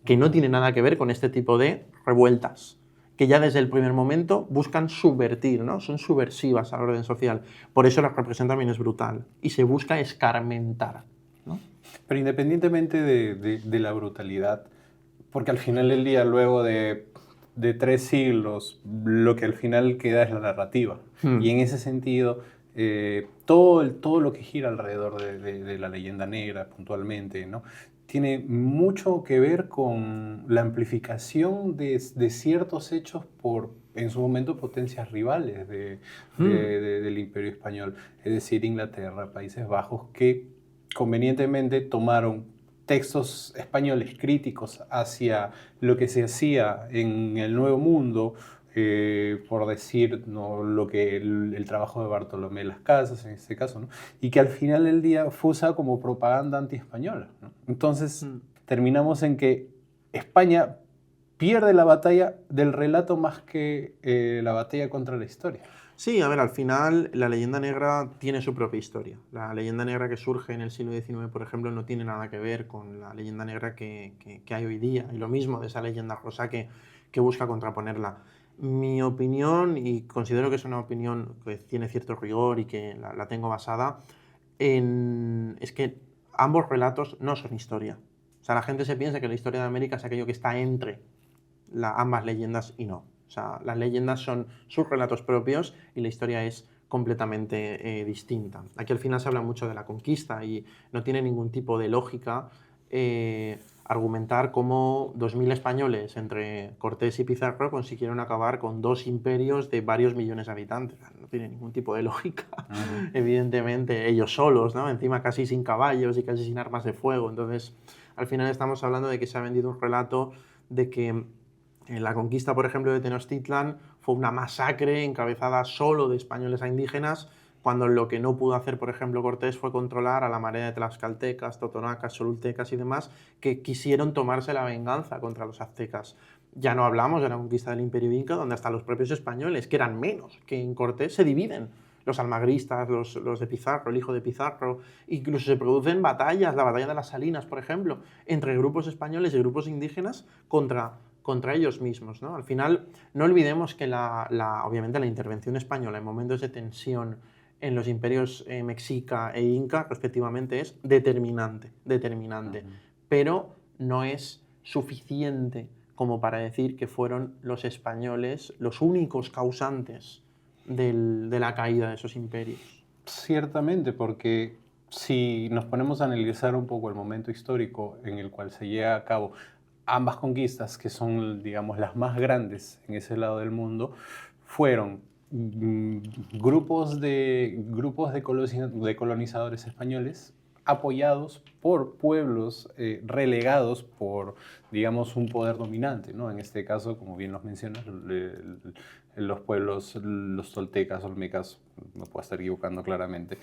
que no tiene nada que ver con este tipo de revueltas, que ya desde el primer momento buscan subvertir, ¿no? Son subversivas al orden social. Por eso la represión también es brutal y se busca escarmentar, ¿no? Pero independientemente de la brutalidad, porque al final del día, luego de de 3 siglos, lo que al final queda es la narrativa. Y en ese sentido, todo lo que gira alrededor de la leyenda negra puntualmente, ¿no? Tiene mucho que ver con la amplificación de ciertos hechos por, en su momento, potencias rivales del Imperio Español, es decir, Inglaterra, Países Bajos, que convenientemente tomaron textos españoles críticos hacia lo que se hacía en el Nuevo Mundo, por decir, ¿no?, el trabajo de Bartolomé Las Casas, en este caso, ¿no? Y que al final del día fue usado como propaganda anti-española, ¿no? Entonces, terminamos en que España pierde la batalla del relato más que la batalla contra la historia. Sí, a ver, al final la leyenda negra tiene su propia historia. La leyenda negra que surge en el siglo XIX, por ejemplo, no tiene nada que ver con la leyenda negra que hay hoy día. Y lo mismo de esa leyenda rosa que busca contraponerla. Mi opinión, y considero que es una opinión que tiene cierto rigor y que la tengo basada, es que ambos relatos no son historia. O sea, la gente se piensa que la historia de América es aquello que está entre ambas leyendas y no. O sea, las leyendas son sus relatos propios y la historia es completamente distinta. Aquí al final se habla mucho de la conquista y no tiene ningún tipo de lógica argumentar cómo 2000 españoles entre Cortés y Pizarro consiguieron acabar con 2 imperios de varios millones de habitantes. No tiene ningún tipo de lógica. Evidentemente, ellos solos, ¿no? Encima casi sin caballos y casi sin armas de fuego. Entonces, al final estamos hablando de que se ha vendido un relato de que la conquista, por ejemplo, de Tenochtitlan fue una masacre encabezada solo de españoles a indígenas, cuando lo que no pudo hacer, por ejemplo, Cortés fue controlar a la marea de tlaxcaltecas, totonacas, cholultecas y demás, que quisieron tomarse la venganza contra los aztecas. Ya no hablamos de la conquista del Imperio Inca, donde hasta los propios españoles, que eran menos que en Cortés, se dividen. Los almagristas, los de Pizarro, el hijo de Pizarro, incluso se producen batallas, la batalla de las Salinas, por ejemplo, entre grupos españoles y grupos indígenas contra ellos mismos, ¿no? Al final, no olvidemos que obviamente la intervención española en momentos de tensión en los imperios mexica e inca, respectivamente, es determinante, pero no es suficiente como para decir que fueron los españoles los únicos causantes de la caída de esos imperios. Ciertamente, porque si nos ponemos a analizar un poco el momento histórico en el cual se lleva a cabo ambas conquistas, que son, digamos, las más grandes en ese lado del mundo, fueron grupos de colonizadores españoles apoyados por pueblos relegados por, digamos, un poder dominante, ¿no? En este caso, como bien nos mencionas, los pueblos, los toltecas, olmecas, me puedo estar equivocando claramente,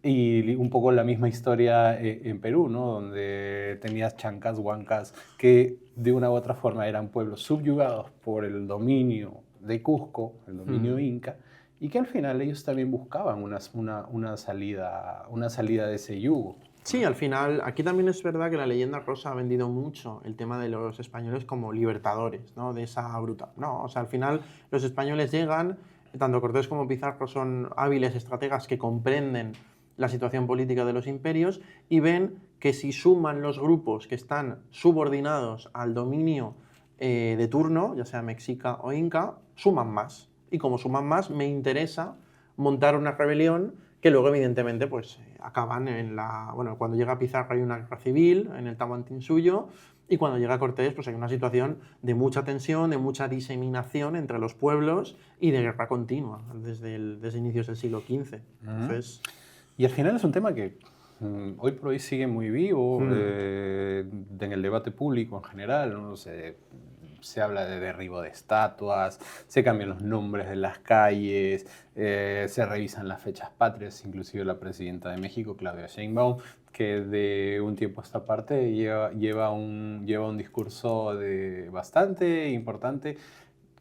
y un poco la misma historia en Perú, ¿no? Donde tenías chancas, huancas, que de una u otra forma eran pueblos subyugados por el dominio de Cusco, el dominio inca, y que al final ellos también buscaban una salida de ese yugo. Sí, al final, aquí también es verdad que la leyenda rosa ha vendido mucho el tema de los españoles como libertadores, ¿no? De esa bruta. No, o sea, al final los españoles llegan, tanto Cortés como Pizarro son hábiles estrategas que comprenden la situación política de los imperios y ven que si suman los grupos que están subordinados al dominio de turno, ya sea mexica o inca, suman más. Y como suman más, me interesa montar una rebelión que luego, evidentemente, pues acaban en la... Bueno, cuando llega Pizarro hay una guerra civil en el Tahuantinsuyo, y cuando llega Cortés, pues hay una situación de mucha tensión, de mucha diseminación entre los pueblos y de guerra continua desde inicios del siglo XV. Entonces... Y al final es un tema que hoy por hoy sigue muy vivo en el debate público en general, ¿no? Se habla de derribo de estatuas, se cambian los nombres de las calles, se revisan las fechas patrias, inclusive la presidenta de México, Claudia Sheinbaum, que de un tiempo a esta parte lleva un discurso bastante importante,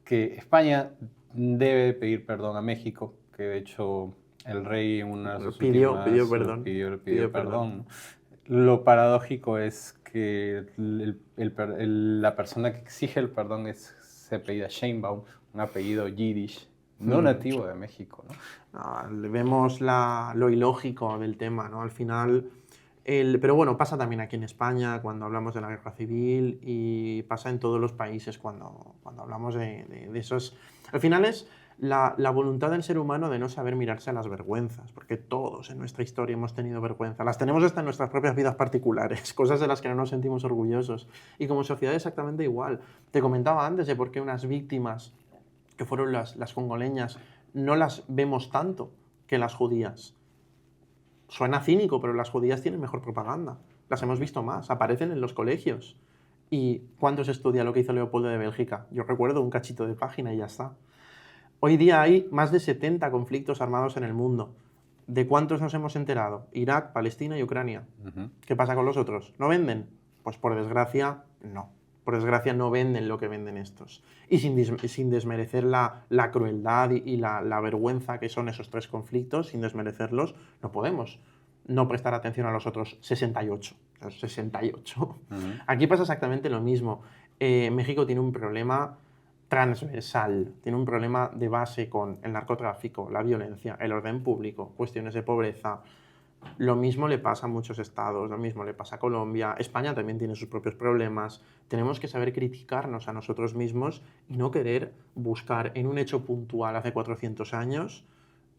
que España debe pedir perdón a México, que de hecho el rey en una de sus pidió últimas pidió perdón. Lo paradójico es que la persona que exige el perdón se apellida Sheinbaum, un apellido yiddish, no nativo de México, ¿no? Vemos lo ilógico del tema, ¿no? Al final, Pero bueno, pasa también aquí en España cuando hablamos de la guerra civil y pasa en todos los países cuando hablamos de esos... Al final es la voluntad del ser humano de no saber mirarse a las vergüenzas, porque todos en nuestra historia hemos tenido vergüenza. Las tenemos hasta en nuestras propias vidas particulares, cosas de las que no nos sentimos orgullosos. Y como sociedad exactamente igual. Te comentaba antes de por qué unas víctimas, que fueron las congoleñas, no las vemos tanto que las judías. Suena cínico, pero las judías tienen mejor propaganda. Las hemos visto más, aparecen en los colegios. ¿Y cuánto se estudia lo que hizo Leopoldo de Bélgica? Yo recuerdo un cachito de página y ya está. Hoy día hay más de 70 conflictos armados en el mundo. ¿De cuántos nos hemos enterado? Irak, Palestina y Ucrania. ¿Qué pasa con los otros? ¿No venden? Pues por desgracia, no. Por desgracia no venden lo que venden estos. Y sin desmerecer la crueldad y la vergüenza que son esos 3 conflictos, sin desmerecerlos, no podemos no prestar atención a los otros 68. Los 68. Aquí pasa exactamente lo mismo. México tiene un problema transversal, tiene un problema de base con el narcotráfico, la violencia, el orden público, cuestiones de pobreza. Lo mismo le pasa a muchos estados, lo mismo le pasa a Colombia. España también tiene sus propios problemas. Tenemos que saber criticarnos a nosotros mismos y no querer buscar en un hecho puntual hace 400 años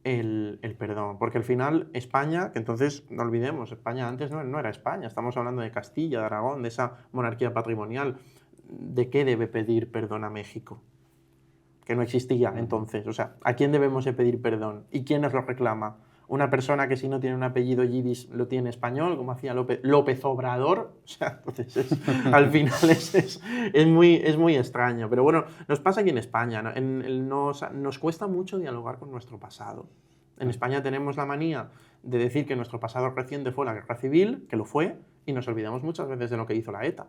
el perdón. Porque al final España, que entonces no olvidemos, España antes no era España, estamos hablando de Castilla, de Aragón, de esa monarquía patrimonial. ¿De qué debe pedir perdón a México? Que no existía entonces. O sea, ¿a quién debemos de pedir perdón? ¿Y quién nos lo reclama? Una persona que si no tiene un apellido yiddish lo tiene español, como hacía López Obrador. O sea, entonces al final es muy extraño. Pero bueno, nos pasa aquí en España, ¿no? Nos cuesta mucho dialogar con nuestro pasado. En España tenemos la manía de decir que nuestro pasado reciente fue la guerra civil, que lo fue, y nos olvidamos muchas veces de lo que hizo la ETA.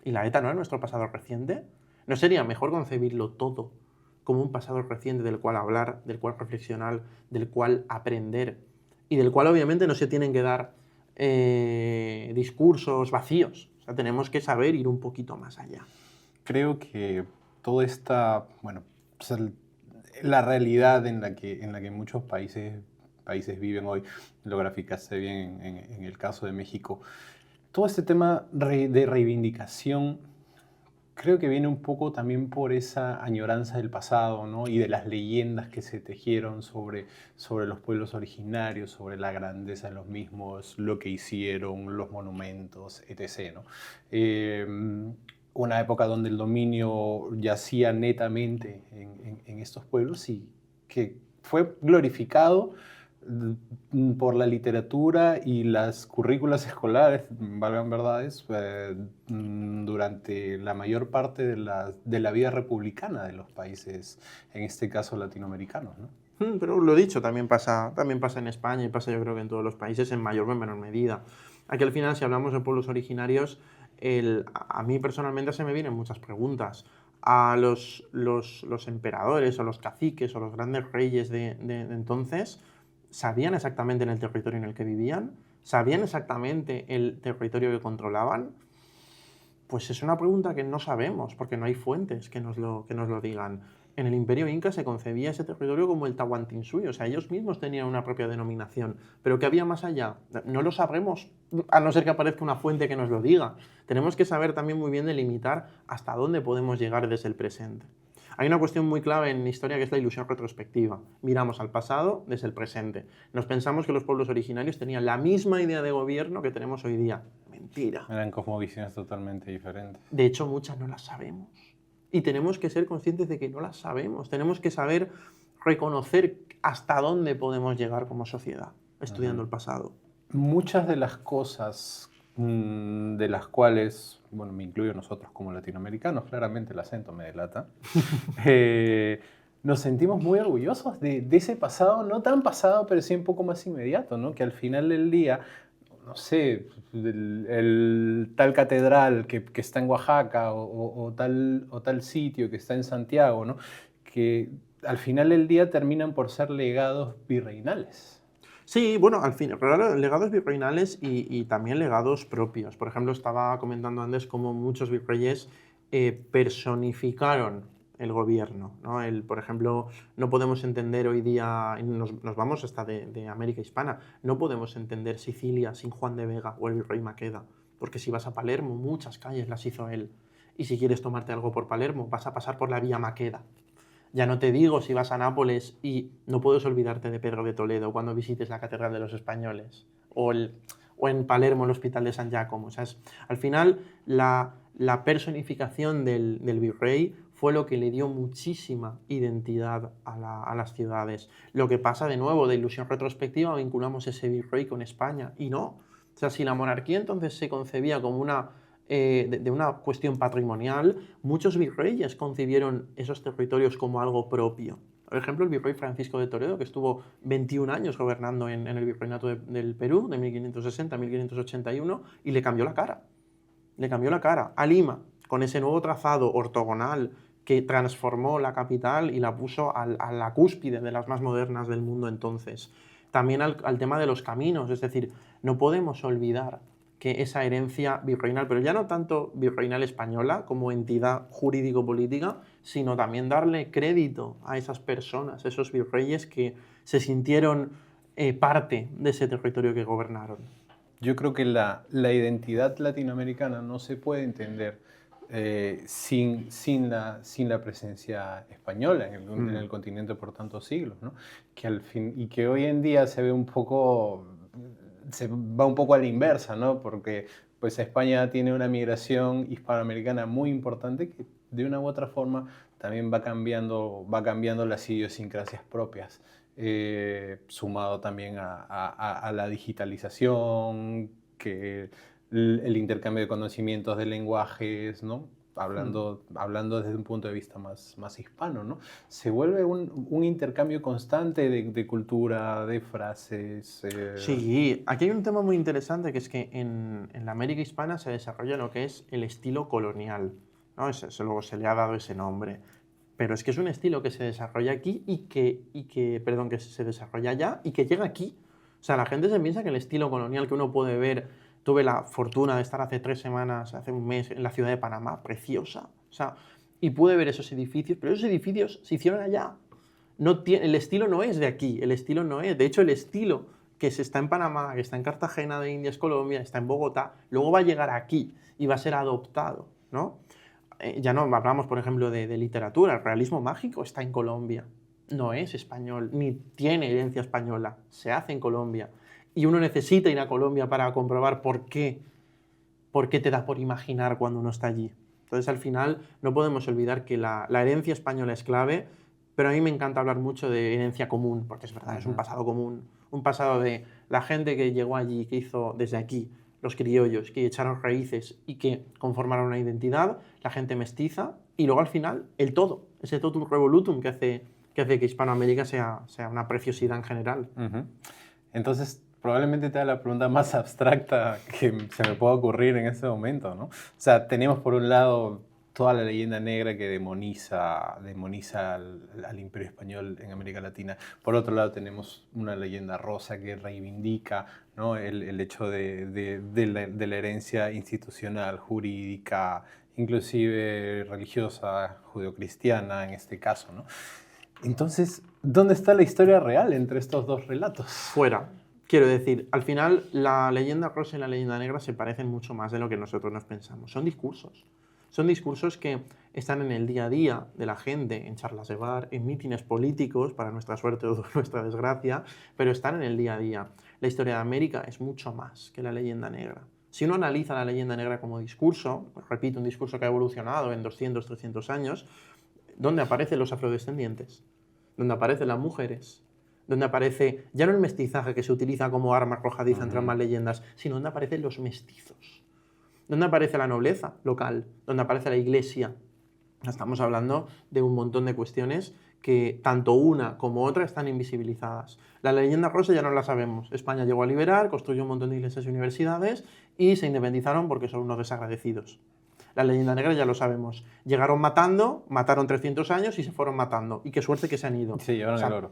¿Y la ETA no es nuestro pasado reciente? ¿No sería mejor concebirlo todo como un pasado reciente del cual hablar, del cual reflexionar, del cual aprender y del cual obviamente no se tienen que dar discursos vacíos? O sea, tenemos que saber ir un poquito más allá. Creo que toda esta, bueno, pues la realidad en la que muchos países viven hoy, lo graficaste bien en el caso de México, todo este tema de reivindicación creo que viene un poco también por esa añoranza del pasado, ¿no? Y de las leyendas que se tejieron sobre los pueblos originarios, sobre la grandeza de los mismos, lo que hicieron, los monumentos, etc., ¿no? Una época donde el dominio yacía netamente en estos pueblos y que fue glorificado por la literatura y las currículas escolares, valgan verdades, durante la mayor parte de la vida republicana de los países, en este caso latinoamericanos, ¿no? Pero lo dicho, también pasa en España y pasa yo creo que en todos los países en mayor o en menor medida. Aquí al final, si hablamos de pueblos originarios, a mí personalmente se me vienen muchas preguntas. A los emperadores o los caciques o los grandes reyes de entonces, ¿sabían exactamente en el territorio en el que vivían? ¿Sabían exactamente el territorio que controlaban? Pues es una pregunta que no sabemos, porque no hay fuentes que nos lo digan. En el Imperio Inca se concebía ese territorio como el Tahuantinsuyo, o sea, ellos mismos tenían una propia denominación. ¿Pero qué había más allá? No lo sabremos, a no ser que aparezca una fuente que nos lo diga. Tenemos que saber también muy bien delimitar hasta dónde podemos llegar desde el presente. Hay una cuestión muy clave en historia que es la ilusión retrospectiva. Miramos al pasado desde el presente. Nos pensamos que los pueblos originarios tenían la misma idea de gobierno que tenemos hoy día. Mentira. Eran cosmovisiones totalmente diferentes. De hecho, muchas no las sabemos. Y tenemos que ser conscientes de que no las sabemos. Tenemos que saber reconocer hasta dónde podemos llegar como sociedad, estudiando el pasado. Muchas de las cosas de las cuales, bueno, me incluyo nosotros como latinoamericanos, claramente el acento me delata, nos sentimos muy orgullosos de ese pasado, no tan pasado, pero sí un poco más inmediato, ¿no? Que al final del día, no sé, el tal catedral que está en Oaxaca o tal sitio que está en Santiago, ¿no? Que al final del día terminan por ser legados virreinales. Sí, bueno, al fin, legados virreinales y también legados propios. Por ejemplo, estaba comentando antes cómo muchos virreyes personificaron el gobierno, ¿no? Por ejemplo, no podemos entender hoy día, nos vamos hasta de América Hispana, no podemos entender Sicilia sin Juan de Vega o el virrey Maqueda, porque si vas a Palermo, muchas calles las hizo él. Y si quieres tomarte algo por Palermo, vas a pasar por la vía Maqueda. Ya no te digo si vas a Nápoles y no puedes olvidarte de Pedro de Toledo cuando visites la Catedral de los Españoles o en Palermo el Hospital de San Giacomo. O sea, al final la personificación del virrey fue lo que le dio muchísima identidad a las ciudades. Lo que pasa de nuevo, de ilusión retrospectiva, vinculamos ese virrey con España y no. O sea, si la monarquía entonces se concebía como de una cuestión patrimonial, muchos virreyes concibieron esos territorios como algo propio. Por ejemplo, el virrey Francisco de Toledo, que estuvo 21 años gobernando en el virreinato del Perú, de 1560 a 1581, y le cambió la cara. Le cambió la cara a Lima, con ese nuevo trazado ortogonal que transformó la capital y la puso a la cúspide de las más modernas del mundo entonces. También al tema de los caminos, es decir, no podemos olvidar que esa herencia virreinal, pero ya no tanto virreinal española como entidad jurídico-política, sino también darle crédito a esas personas, esos virreyes que se sintieron parte de ese territorio que gobernaron. Yo creo que la identidad latinoamericana no se puede entender sin la presencia española en el continente por tantos siglos, ¿no? Y que hoy en día se va un poco a la inversa, ¿no? Porque pues España tiene una migración hispanoamericana muy importante que de una u otra forma también va cambiando las idiosincrasias propias, sumado también a la digitalización, que el intercambio de conocimientos, de lenguajes, ¿no? Hablando desde un punto de vista más hispano, ¿no? Se vuelve un intercambio constante de cultura, de frases. Sí, aquí hay un tema muy interesante, que es que en la América Hispana se desarrolla lo que es el estilo colonial, ¿no? Luego se le ha dado ese nombre. Pero es que es un estilo que se desarrolla aquí que se desarrolla allá y que llega aquí. O sea, la gente se piensa que el estilo colonial que uno puede ver. Tuve la fortuna de estar hace 3 semanas, hace un mes, en la ciudad de Panamá, preciosa. O sea, y pude ver esos edificios, pero esos edificios se hicieron allá. El estilo no es de aquí, el estilo no es. De hecho, el estilo que se está en Panamá, que está en Cartagena de Indias, Colombia, está en Bogotá, luego va a llegar aquí y va a ser adoptado, ¿no? Ya no hablamos, por ejemplo, de literatura. El realismo mágico está en Colombia. No es español, ni tiene herencia española. Se hace en Colombia. Y uno necesita ir a Colombia para comprobar por qué te da por imaginar cuando uno está allí. Entonces, al final, no podemos olvidar que la herencia española es clave, pero a mí me encanta hablar mucho de herencia común, porque es verdad, es un pasado común, un pasado de la gente que llegó allí, que hizo desde aquí, los criollos, que echaron raíces y que conformaron una identidad, la gente mestiza, y luego al final, el todo, ese totum revolutum que hace que Hispanoamérica sea una preciosidad en general. Entonces, probablemente te haga la pregunta más abstracta que se me pueda ocurrir en este momento, ¿no? O sea, tenemos por un lado toda la leyenda negra que demoniza al Imperio Español en América Latina. Por otro lado tenemos una leyenda rosa que reivindica, ¿no? el hecho de la herencia institucional, jurídica, inclusive religiosa, judeocristiana en este caso, ¿no? Entonces, ¿dónde está la historia real entre estos dos relatos? Fuera. Quiero decir, al final la leyenda rosa y la leyenda negra se parecen mucho más de lo que nosotros nos pensamos. Son discursos que están en el día a día de la gente, en charlas de bar, en mítines políticos, para nuestra suerte o nuestra desgracia, pero están en el día a día. La historia de América es mucho más que la leyenda negra. Si uno analiza la leyenda negra como discurso, pues repito, un discurso que ha evolucionado en 200, 300 años, ¿dónde aparecen los afrodescendientes? ¿Dónde aparecen las mujeres? Donde aparece, ya no el mestizaje que se utiliza como arma arrojadiza entre ambas leyendas, sino donde aparecen los mestizos. Donde aparece la nobleza local, donde aparece la iglesia. Estamos hablando de un montón de cuestiones que tanto una como otra están invisibilizadas. La leyenda rosa ya no la sabemos. España llegó a liberar, construyó un montón de iglesias y universidades y se independizaron porque son unos desagradecidos. La leyenda negra ya lo sabemos. Llegaron mataron 300 años y se fueron matando. Y qué suerte que se han ido. Sí, llevaron el oro.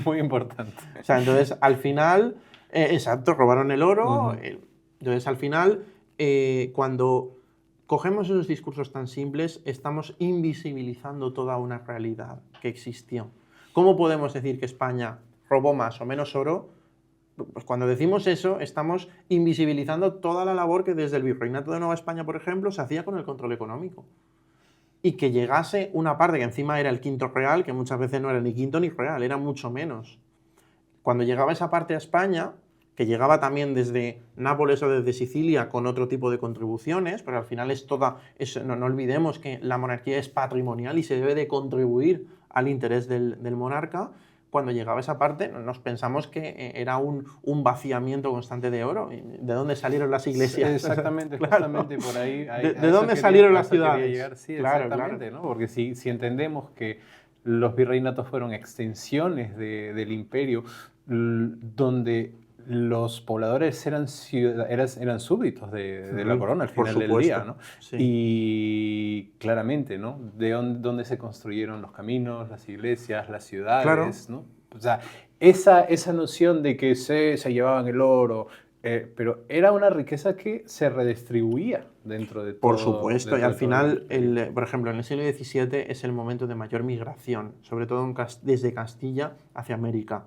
Muy importante. O sea, entonces, al final, exacto, robaron el oro. Entonces, al final, cuando cogemos esos discursos tan simples, estamos invisibilizando toda una realidad que existió. ¿Cómo podemos decir que España robó más o menos oro? Pues cuando decimos eso, estamos invisibilizando toda la labor que desde el Virreinato de Nueva España, por ejemplo, se hacía con el control económico. Y que llegase una parte que encima era el quinto real, que muchas veces no era ni quinto ni real, era mucho menos. Cuando llegaba esa parte a España, que llegaba también desde Nápoles o desde Sicilia con otro tipo de contribuciones, pero al final es toda, no olvidemos que la monarquía es patrimonial y se debe de contribuir al interés del monarca. Cuando llegaba esa parte nos pensamos que era un vaciamiento constante de oro. ¿De dónde salieron las iglesias? Exactamente, Claro. justamente por ahí. ¿De dónde salieron las ciudades? Llegar. Sí, Claro, exactamente, claro. ¿no? Porque si entendemos que los virreinatos fueron extensiones del imperio, donde los pobladores eran súbditos de la corona al Por final del supuesto, día, ¿no? sí. Y claramente, ¿no? De dónde se construyeron los caminos, las iglesias, las ciudades, Claro. ¿no? O sea, esa noción de que se llevaban el oro, pero era una riqueza que se redistribuía dentro de todo. Por supuesto, y al final, el por ejemplo, en el siglo XVII es el momento de mayor migración, sobre todo desde Castilla hacia América.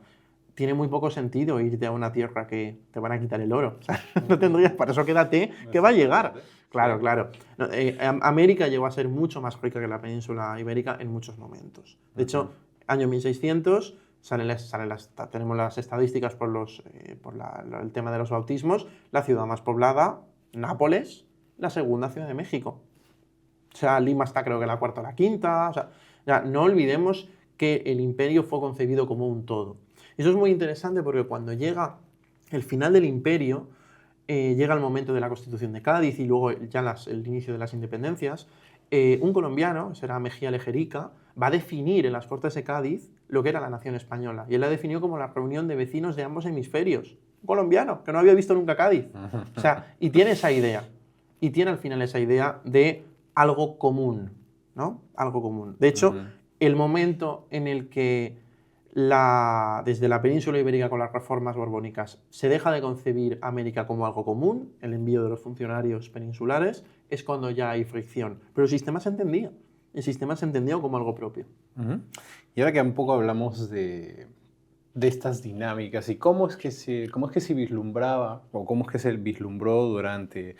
Tiene muy poco sentido irte a una tierra que te van a quitar el oro. O sea, no tendrías, para eso quédate, que va a llegar. Claro, claro. No, América llegó a ser mucho más rica que la península ibérica en muchos momentos. De hecho, año 1600, tenemos las estadísticas por el tema de los bautismos, la ciudad más poblada, Nápoles, la segunda ciudad de México. O sea, Lima está creo que la cuarta o la quinta. O sea, ya, no olvidemos que el imperio fue concebido como un todo. Eso es muy interesante porque cuando llega el final del imperio, llega el momento de la Constitución de Cádiz y luego ya el inicio de las independencias, un colombiano, será Mejía Lejerica, va a definir en las Cortes de Cádiz lo que era la nación española. Y él la definió como la reunión de vecinos de ambos hemisferios. Un colombiano, que no había visto nunca Cádiz. O sea, y tiene esa idea. Y tiene al final esa idea de algo común, ¿no? Algo común. De hecho, el momento en el que desde la península ibérica con las reformas borbónicas se deja de concebir América como algo común, el envío de los funcionarios peninsulares, es cuando ya hay fricción. Pero el sistema se entendía. El sistema se entendía como algo propio. Y ahora que un poco hablamos de estas dinámicas y cómo es que se vislumbraba o cómo es que se vislumbró durante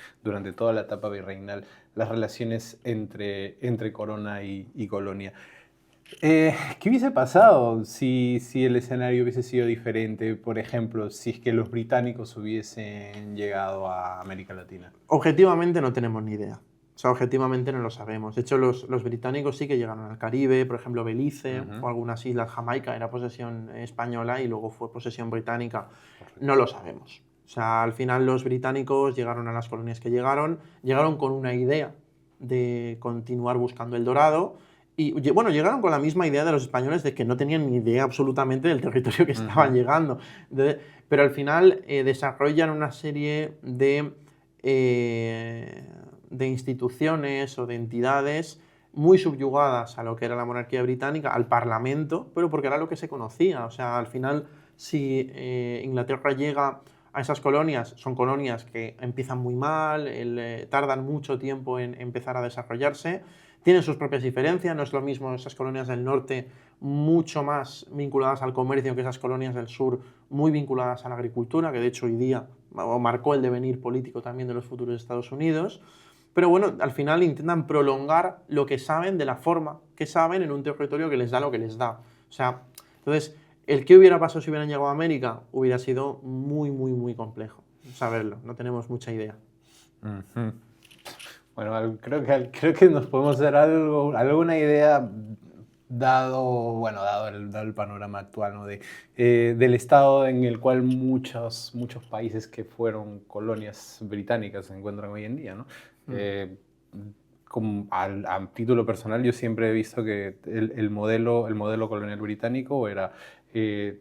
toda la etapa virreinal las relaciones entre corona y colonia. ¿Qué hubiese pasado si el escenario hubiese sido diferente? Por ejemplo, si es que los británicos hubiesen llegado a América Latina. Objetivamente no tenemos ni idea. O sea, objetivamente no lo sabemos. De hecho, los británicos sí que llegaron al Caribe, por ejemplo, Belice o algunas islas, Jamaica era posesión española y luego fue posesión británica. No lo sabemos. O sea, al final los británicos llegaron a las colonias que llegaron con una idea de continuar buscando el dorado. Y bueno, llegaron con la misma idea de los españoles de que no tenían ni idea absolutamente del territorio que estaban llegando. Pero al final desarrollan una serie de instituciones o de entidades muy subyugadas a lo que era la monarquía británica, al parlamento, pero porque era lo que se conocía. O sea, al final, si Inglaterra llega a esas colonias, son colonias que empiezan muy mal, tardan mucho tiempo en empezar a desarrollarse, tienen sus propias diferencias, no es lo mismo esas colonias del norte mucho más vinculadas al comercio que esas colonias del sur muy vinculadas a la agricultura, que de hecho hoy día marcó el devenir político también de los futuros Estados Unidos. Pero bueno, al final intentan prolongar lo que saben de la forma que saben en un territorio que les da lo que les da. O sea, entonces, el qué hubiera pasado si hubieran llegado a América hubiera sido muy, muy, muy complejo saberlo. No tenemos mucha idea. Bueno, creo que nos podemos dar alguna idea dado el panorama actual, ¿no? Del estado en el cual muchos países que fueron colonias británicas se encuentran hoy en día, ¿no? A título personal, yo siempre he visto que el modelo colonial británico era de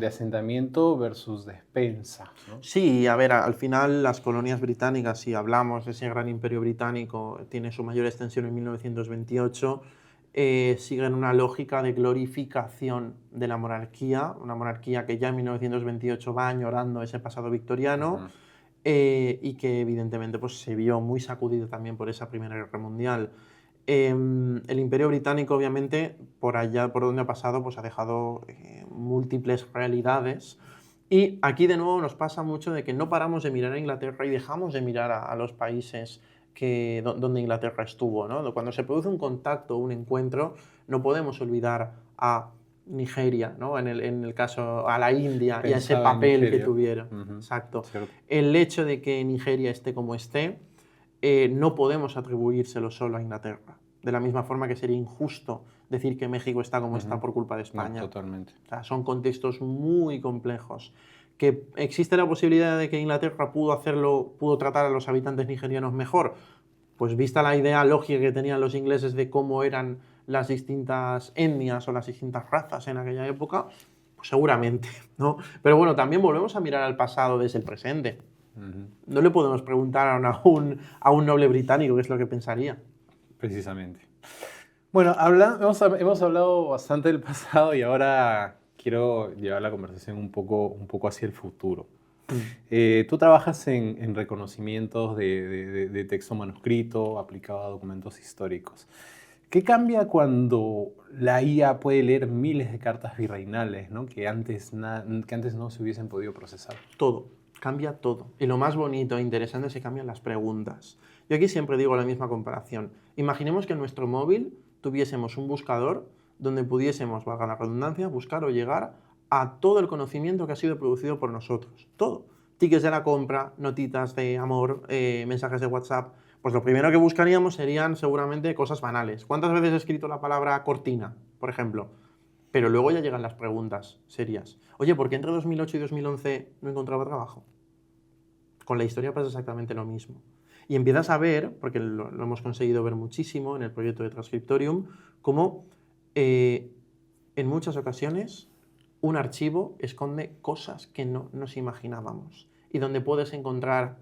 asentamiento versus despensa, ¿no? Sí, a ver, al final las colonias británicas, si hablamos de ese gran imperio británico, tiene su mayor extensión en 1928, siguen una lógica de glorificación de la monarquía, una monarquía que ya en 1928 va añorando ese pasado victoriano. y que evidentemente pues, se vio muy sacudido también por esa Primera Guerra Mundial. El Imperio Británico, obviamente, por allá por donde ha pasado, pues ha dejado múltiples realidades. Y aquí de nuevo nos pasa mucho de que no paramos de mirar a Inglaterra y dejamos de mirar a los países donde Inglaterra estuvo, ¿no? Cuando se produce un contacto, un encuentro, no podemos olvidar a Nigeria, ¿no? En el caso a la India y a ese Pensaba en papel que Nigeria. tuvieron. Ujú, Exacto. cierto. El hecho de que Nigeria esté como esté, no podemos atribuírselo solo a Inglaterra. De la misma forma que sería injusto decir que México está como está por culpa de España. No, totalmente. O sea, son contextos muy complejos. ¿Que existe la posibilidad de que Inglaterra pudo tratar a los habitantes nigerianos mejor? Pues vista la idea lógica que tenían los ingleses de cómo eran las distintas etnias o las distintas razas en aquella época, pues seguramente, ¿no? Pero bueno, también volvemos a mirar al pasado desde el presente. No le podemos preguntar a un noble británico qué es lo que pensaría. Precisamente. Bueno, hemos hablado bastante del pasado y ahora quiero llevar la conversación un poco hacia el futuro. Tú trabajas en reconocimientos de texto manuscrito aplicado a documentos históricos. ¿Qué cambia cuando la IA puede leer miles de cartas virreinales, ¿no? que antes no se hubiesen podido procesar? Todo, cambia todo. Y lo más bonito e interesante es que cambian las preguntas. Yo aquí siempre digo la misma comparación. Imaginemos que en nuestro móvil tuviésemos un buscador donde pudiésemos, valga la redundancia, buscar o llegar a todo el conocimiento que ha sido producido por nosotros. Todo. Tickets de la compra, notitas de amor, mensajes de WhatsApp. Pues lo primero que buscaríamos serían seguramente cosas banales. ¿Cuántas veces he escrito la palabra cortina, por ejemplo? Pero luego ya llegan las preguntas serias. Oye, ¿por qué entre 2008 y 2011 no encontraba trabajo? Con la historia pasa exactamente lo mismo. Y empiezas a ver, porque lo hemos conseguido ver muchísimo en el proyecto de Transcriptorium, cómo en muchas ocasiones un archivo esconde cosas que no nos imaginábamos y donde puedes encontrar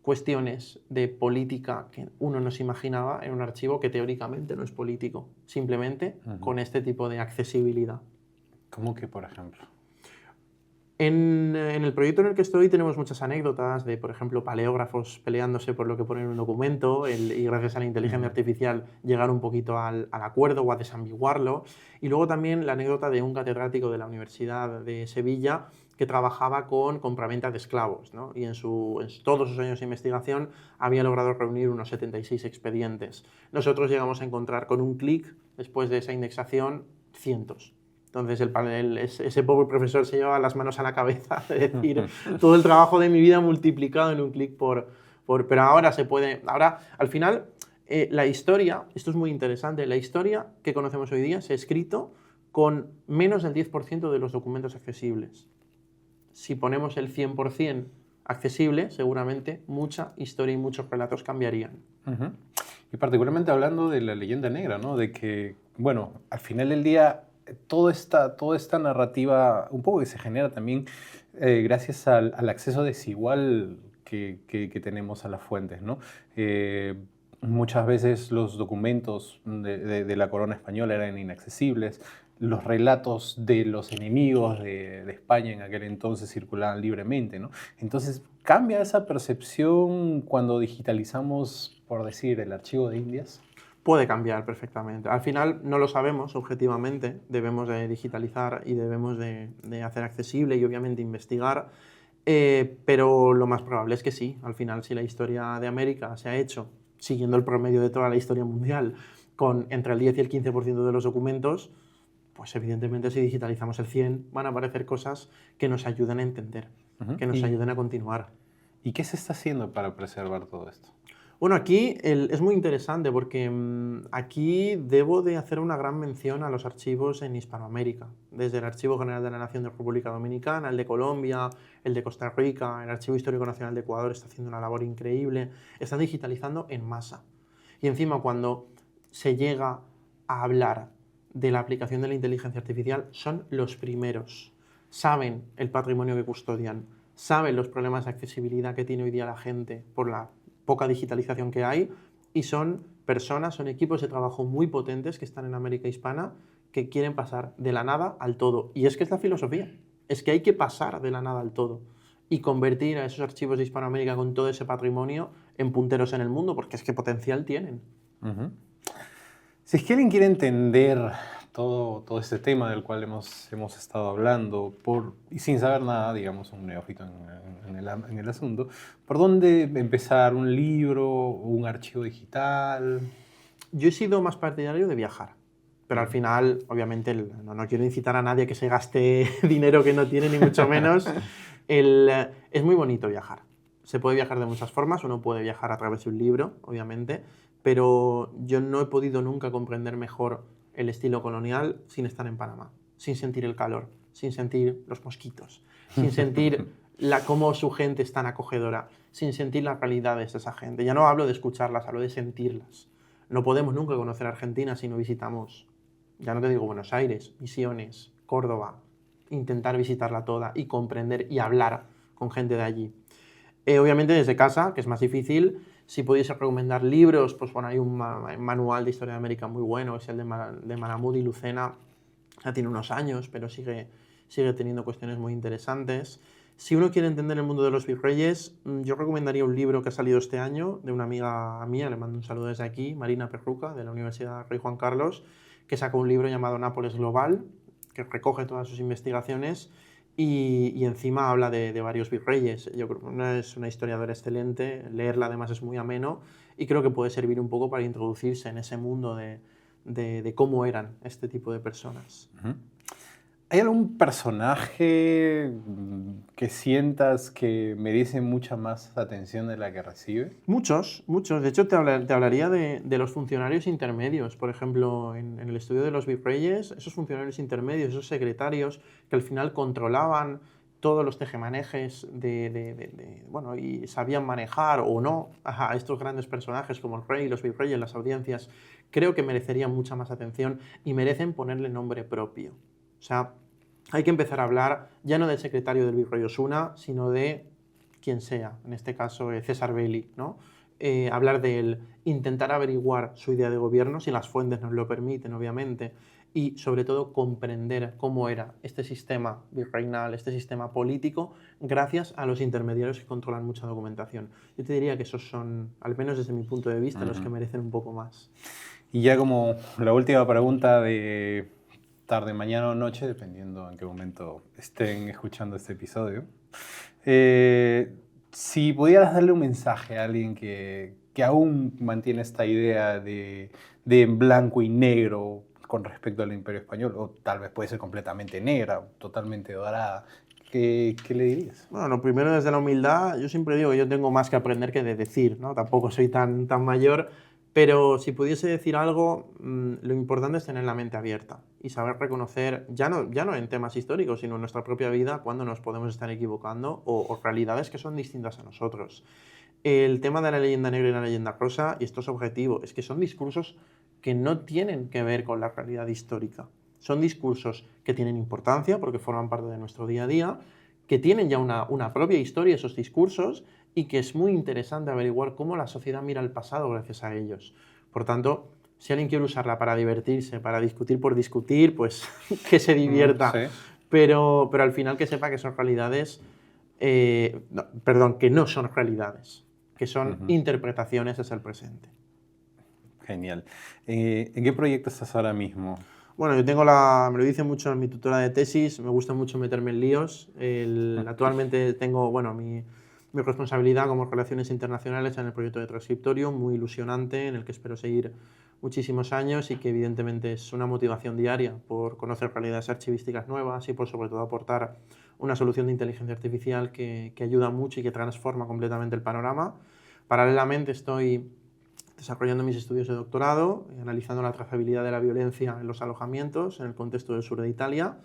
cuestiones de política que uno no se imaginaba en un archivo que teóricamente no es político, simplemente con este tipo de accesibilidad. ¿Cómo que, por ejemplo? En el proyecto en el que estoy tenemos muchas anécdotas de, por ejemplo, paleógrafos peleándose por lo que pone en un documento y gracias a la inteligencia artificial llegar un poquito al acuerdo o a desambiguarlo. Y luego también la anécdota de un catedrático de la Universidad de Sevilla que trabajaba con compraventa de esclavos, ¿no? Y en todos sus años de investigación había logrado reunir unos 76 expedientes. Nosotros llegamos a encontrar con un clic, después de esa indexación, cientos. Entonces ese pobre profesor se llevaba las manos a la cabeza de decir todo el trabajo de mi vida multiplicado en un clic pero ahora se puede, ahora al final la historia, esto es muy interesante, la historia que conocemos hoy día se ha escrito con menos del 10% de los documentos accesibles. Si ponemos el 100% accesible, seguramente mucha historia y muchos relatos cambiarían. Y particularmente hablando de la leyenda negra, ¿no? De que, bueno, al final del día toda esta narrativa, un poco que se genera también gracias al acceso desigual que tenemos a las fuentes, ¿no? Muchas veces los documentos de la corona española eran inaccesibles, los relatos de los enemigos de España en aquel entonces circulaban libremente, ¿no? Entonces, ¿cambia esa percepción cuando digitalizamos, por decir, el archivo de Indias? Puede cambiar perfectamente. Al final no lo sabemos objetivamente, debemos de digitalizar y debemos de hacer accesible y obviamente investigar, pero lo más probable es que sí. Al final, si la historia de América se ha hecho siguiendo el promedio de toda la historia mundial, con entre el 10 y el 15% de los documentos, pues evidentemente si digitalizamos el 100 van a aparecer cosas que nos ayuden a entender, que nos ayuden a continuar. ¿Y qué se está haciendo para preservar todo esto? Bueno, aquí es muy interesante porque aquí debo de hacer una gran mención a los archivos en Hispanoamérica, desde el Archivo General de la Nación de República Dominicana, el de Colombia, el de Costa Rica, el Archivo Histórico Nacional de Ecuador está haciendo una labor increíble, están digitalizando en masa. Y encima cuando se llega a hablar de la aplicación de la inteligencia artificial, son los primeros. Saben el patrimonio que custodian, saben los problemas de accesibilidad que tiene hoy día la gente por la poca digitalización que hay, y son personas, son equipos de trabajo muy potentes que están en América Hispana que quieren pasar de la nada al todo. Y es que es la filosofía, es que hay que pasar de la nada al todo. y convertir a esos archivos de Hispanoamérica con todo ese patrimonio en punteros en el mundo, porque es que potencial tienen. Uh-huh. Si es que alguien quiere entender todo este tema del cual hemos estado hablando y sin saber nada, digamos, un neófito en el asunto, ¿por dónde empezar? ¿Un libro? ¿Un archivo digital? Yo he sido más partidario de viajar, pero al final, obviamente, no quiero incitar a nadie a que se gaste dinero que no tiene, ni mucho menos. Es muy bonito viajar. Se puede viajar de muchas formas, uno puede viajar a través de un libro, obviamente, pero yo no he podido nunca comprender mejor el estilo colonial sin estar en Panamá, sin sentir el calor, sin sentir los mosquitos, sin sentir cómo su gente es tan acogedora, sin sentir las realidades de esa gente. Ya no hablo de escucharlas, hablo de sentirlas. No podemos nunca conocer Argentina si no visitamos, ya no te digo Buenos Aires, Misiones, Córdoba, intentar visitarla toda y comprender y hablar con gente de allí. Obviamente desde casa, que es más difícil. Si pudiese recomendar libros, pues bueno, hay un manual de Historia de América muy bueno, es el de Malamud y Lucena. Ya tiene unos años, pero sigue teniendo cuestiones muy interesantes. Si uno quiere entender el mundo de los virreyes, yo recomendaría un libro que ha salido este año de una amiga mía, le mando un saludo desde aquí, Marina Perruca, de la Universidad Rey Juan Carlos, que sacó un libro llamado Nápoles Global, que recoge todas sus investigaciones y encima habla de varios virreyes. Yo creo que es una historiadora excelente, leerla además es muy ameno y creo que puede servir un poco para introducirse en ese mundo de cómo eran este tipo de personas. Uh-huh. ¿Hay algún personaje que sientas que merece mucha más atención de la que recibe? Muchos. De hecho, te hablaría de los funcionarios intermedios. Por ejemplo, en el estudio de los virreyes, esos funcionarios intermedios, esos secretarios que al final controlaban todos los tejemanejes bueno, y sabían manejar o no a estos grandes personajes como el rey, los virreyes, las audiencias, creo que merecerían mucha más atención y merecen ponerle nombre propio. O sea, hay que empezar a hablar ya no del secretario del virrey Osuna, sino de quien sea, en este caso César Belli, ¿no? Hablar de él, intentar averiguar su idea de gobierno, si las fuentes nos lo permiten, obviamente, y sobre todo comprender cómo era este sistema virreinal, este sistema político, gracias a los intermediarios que controlan mucha documentación. Yo te diría que esos son, al menos desde mi punto de vista, los que merecen un poco más. Y ya como la última pregunta de tarde, mañana o noche, dependiendo en qué momento estén escuchando este episodio. Si pudieras darle un mensaje a alguien que aún mantiene esta idea de blanco y negro con respecto al Imperio Español, o tal vez puede ser completamente negra, totalmente dorada, ¿qué le dirías? Bueno, lo primero desde la humildad, yo siempre digo que yo tengo más que aprender que de decir, ¿no? Tampoco soy tan mayor. Pero si pudiese decir algo, lo importante es tener la mente abierta y saber reconocer, ya no en temas históricos, sino en nuestra propia vida, cuando nos podemos estar equivocando o realidades que son distintas a nosotros. El tema de la leyenda negra y la leyenda rosa, y esto es objetivo, es que son discursos que no tienen que ver con la realidad histórica. Son discursos que tienen importancia porque forman parte de nuestro día a día, que tienen ya una propia historia esos discursos, y que es muy interesante averiguar cómo la sociedad mira el pasado gracias a ellos. Por tanto, si alguien quiere usarla para divertirse, para discutir por discutir, pues que se divierta. Sí. Pero al final que sepa que son realidades, que no son realidades, que son interpretaciones desde el presente. Genial. ¿En qué proyecto estás ahora mismo? Bueno, yo tengo me lo dice mucho mi tutora de tesis, me gusta mucho meterme en líos. Actualmente tengo, bueno, mi responsabilidad como Relaciones Internacionales en el proyecto de Transcriptorium, muy ilusionante, en el que espero seguir muchísimos años y que evidentemente es una motivación diaria por conocer realidades archivísticas nuevas y por sobre todo aportar una solución de inteligencia artificial que ayuda mucho y que transforma completamente el panorama. Paralelamente estoy desarrollando mis estudios de doctorado, analizando la trazabilidad de la violencia en los alojamientos en el contexto del sur de Italia.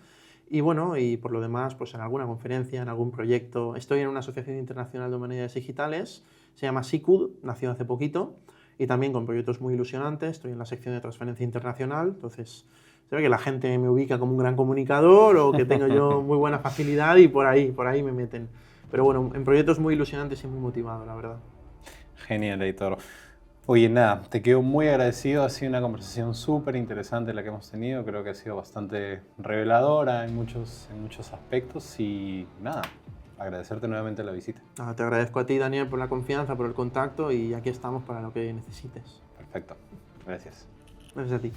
Y bueno, y por lo demás, pues en alguna conferencia, en algún proyecto. Estoy en una asociación internacional de humanidades digitales, se llama SICUD, nació hace poquito, y también con proyectos muy ilusionantes. Estoy en la sección de transferencia internacional, entonces se ve que la gente me ubica como un gran comunicador o que tengo yo muy buena facilidad y por ahí me meten. Pero bueno, en proyectos muy ilusionantes y muy motivado, la verdad. Genial, Heitor. Oye, nada, te quedo muy agradecido, ha sido una conversación súper interesante la que hemos tenido, creo que ha sido bastante reveladora en muchos aspectos y nada, agradecerte nuevamente la visita. Nada, te agradezco a ti, Daniel, por la confianza, por el contacto y aquí estamos para lo que necesites. Perfecto. Gracias. Gracias a ti.